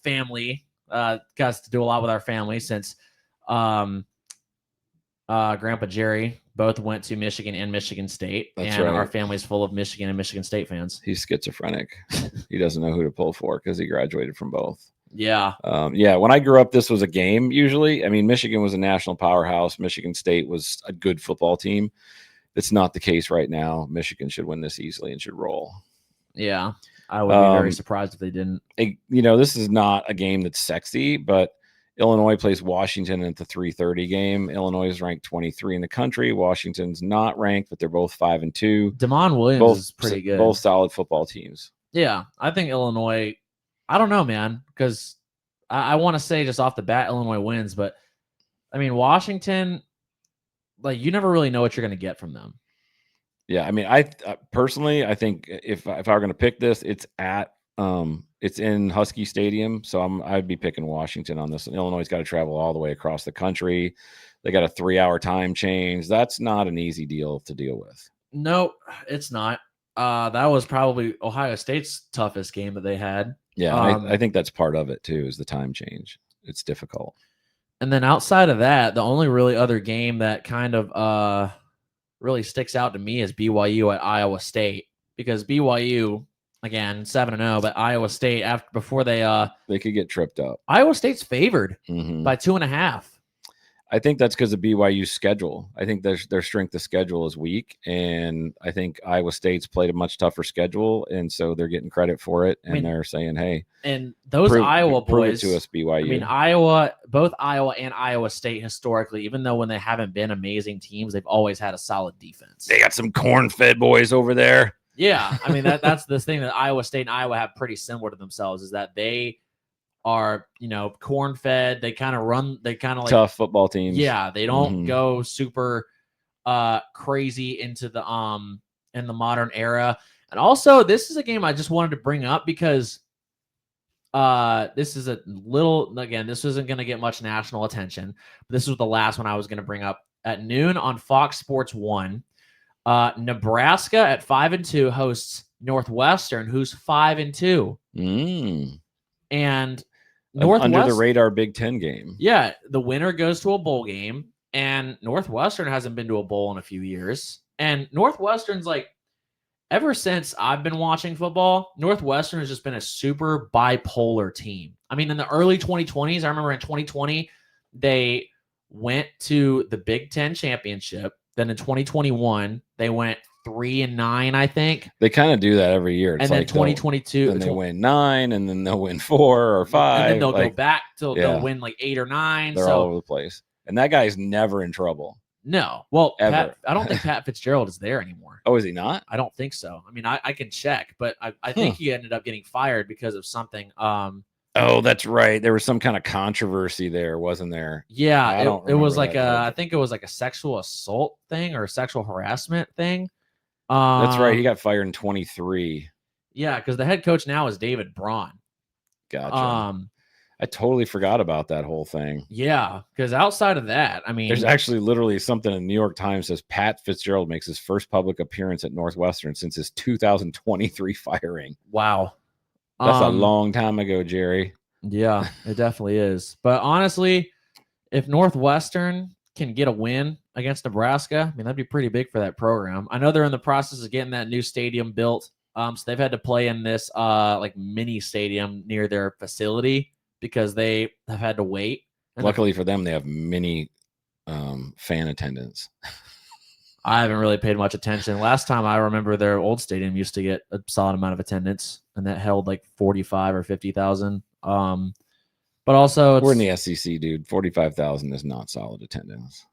family, got to do a lot with our family since Grandpa Jerry both went to Michigan and Michigan State. That's and right. our family's full of Michigan and Michigan State fans. He's schizophrenic. He doesn't know who to pull for because he graduated from both. Yeah. When I grew up, this was a game usually. I mean, Michigan was a national powerhouse. Michigan State was a good football team. It's not the case right now. Michigan should win this easily and should roll. Yeah. I would be very surprised if they didn't. This is not a game that's sexy, but Illinois plays Washington at the 3:30 game. Illinois is ranked 23 in the country. Washington's not ranked, but they're both 5-2. Damon Williams is pretty good. Both solid football teams. Yeah, I think Illinois. I don't know, man, because I want to say just off the bat, Illinois wins, but I mean Washington, you never really know what you're going to get from them. Yeah, I mean, I personally, I think if I were going to pick this, it's in Husky Stadium, so I'd be picking Washington on this. And Illinois got to travel all the way across the country. They got a 3-hour time change. That's not an easy deal to deal with. No, it's not. That was probably Ohio State's toughest game that they had. Yeah, I think that's part of it too, is the time change. It's difficult. And then outside of that, the only really other game that kind of really sticks out to me is BYU at Iowa State, because BYU, again, 7-0, but Iowa State before they could get tripped up. Iowa State's favored by 2.5. I think that's because of BYU's schedule. I think their strength of schedule is weak, and I think Iowa State's played a much tougher schedule, and so they're getting credit for it. And they're saying, "Hey, and those Iowa boys, prove it to us, BYU." I mean, both Iowa and Iowa State historically, even though when they haven't been amazing teams, they've always had a solid defense. They got some corn-fed boys over there. Yeah, I mean that's the thing that Iowa State and Iowa have pretty similar to themselves, is that they are, corn-fed. They kind of tough football teams. Yeah, they don't go super crazy into the in the modern era. And also, this is a game I just wanted to bring up because this is this isn't going to get much national attention, but this was the last one I was going to bring up. At noon on Fox Sports 1, Nebraska at 5-2 hosts Northwestern, who's 5-2. And under the radar Big Ten game. Yeah, the winner goes to a bowl game, and Northwestern hasn't been to a bowl in a few years. And Northwestern's ever since I've been watching football, Northwestern has just been a super bipolar team. I mean, in the early 2020s, I remember in 2020, they went to the Big Ten championship. Then in 2021, they went 3-9, I think. They kind of do that every year. It's and then 2022, then they win 9, and then they'll win 4 or 5. And then they'll go back till they'll win 8 or 9. They're all over the place. And that guy's never in trouble. No. Well, ever. I don't think Pat Fitzgerald is there anymore. Oh, is he not? I don't think so. I mean, I can check, but I think he ended up getting fired because of something. Oh, that's right. There was some kind of controversy there, wasn't there? Yeah, it was I think it was a sexual assault thing or a sexual harassment thing. That's right. He got fired in 23. Yeah, because the head coach now is David Braun. Gotcha. I totally forgot about that whole thing. Yeah, because outside of that, I mean, there's actually literally something in the New York Times says Pat Fitzgerald makes his first public appearance at Northwestern since his 2023 firing. Wow. That's a long time ago, Jerry. Yeah, it definitely is. But honestly, if Northwestern can get a win against Nebraska, I mean, that'd be pretty big for that program. I know they're in the process of getting that new stadium built. So they've had to play in this mini stadium near their facility because they have had to wait. Luckily for them, they have mini fan attendance. I haven't really paid much attention. Last time I remember, their old stadium used to get a solid amount of attendance, and that held like 45 or 50,000. But also, We're in the SEC, dude. 45,000 is not solid attendance.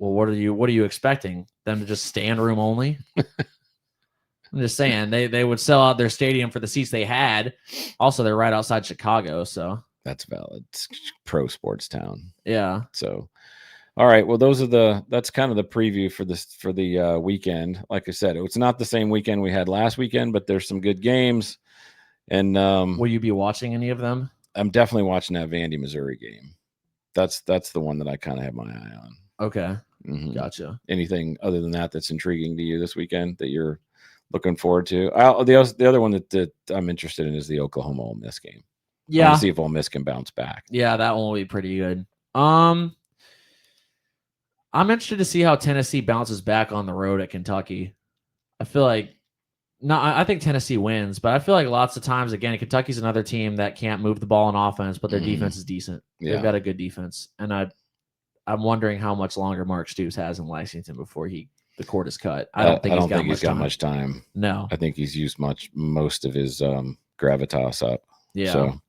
well, what are you expecting them to just stand room only? I'm just saying they would sell out their stadium for the seats they had. Also, they're right outside Chicago, so That's valid. It's pro sports town. yeah. So, all right. Well, that's kind of the preview for the weekend. Like I said, it's not the same weekend we had last weekend, but there's some good games. And Will you be watching any of them? I'm definitely watching that Vandy Missouri game. That's the one that I kind of have my eye on. Okay, Mhm. gotcha. Anything other than that's intriguing to you this weekend that you're looking forward to? The other one that I'm interested in is the Oklahoma Ole Miss game. I want Yeah, to see if Ole Miss can bounce back. yeah, that one will be pretty good. I'm interested to see how Tennessee bounces back on the road at Kentucky. I feel like I think Tennessee wins, but I feel like lots of times, again, Kentucky's another team that can't move the ball on offense, but their Mhm. defense is decent. Yeah. They've got a good defense, and I'm wondering how much longer Mark Stoops has in Lexington before the cord is cut. I don't think he's got much time. No. I think he's used most of his gravitas up. Yeah. So,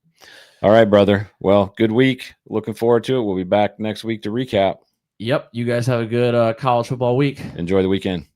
all right, brother. Well, good week. Looking forward to it. We'll be back next week to recap. Yep. You guys have a good college football week. Enjoy the weekend.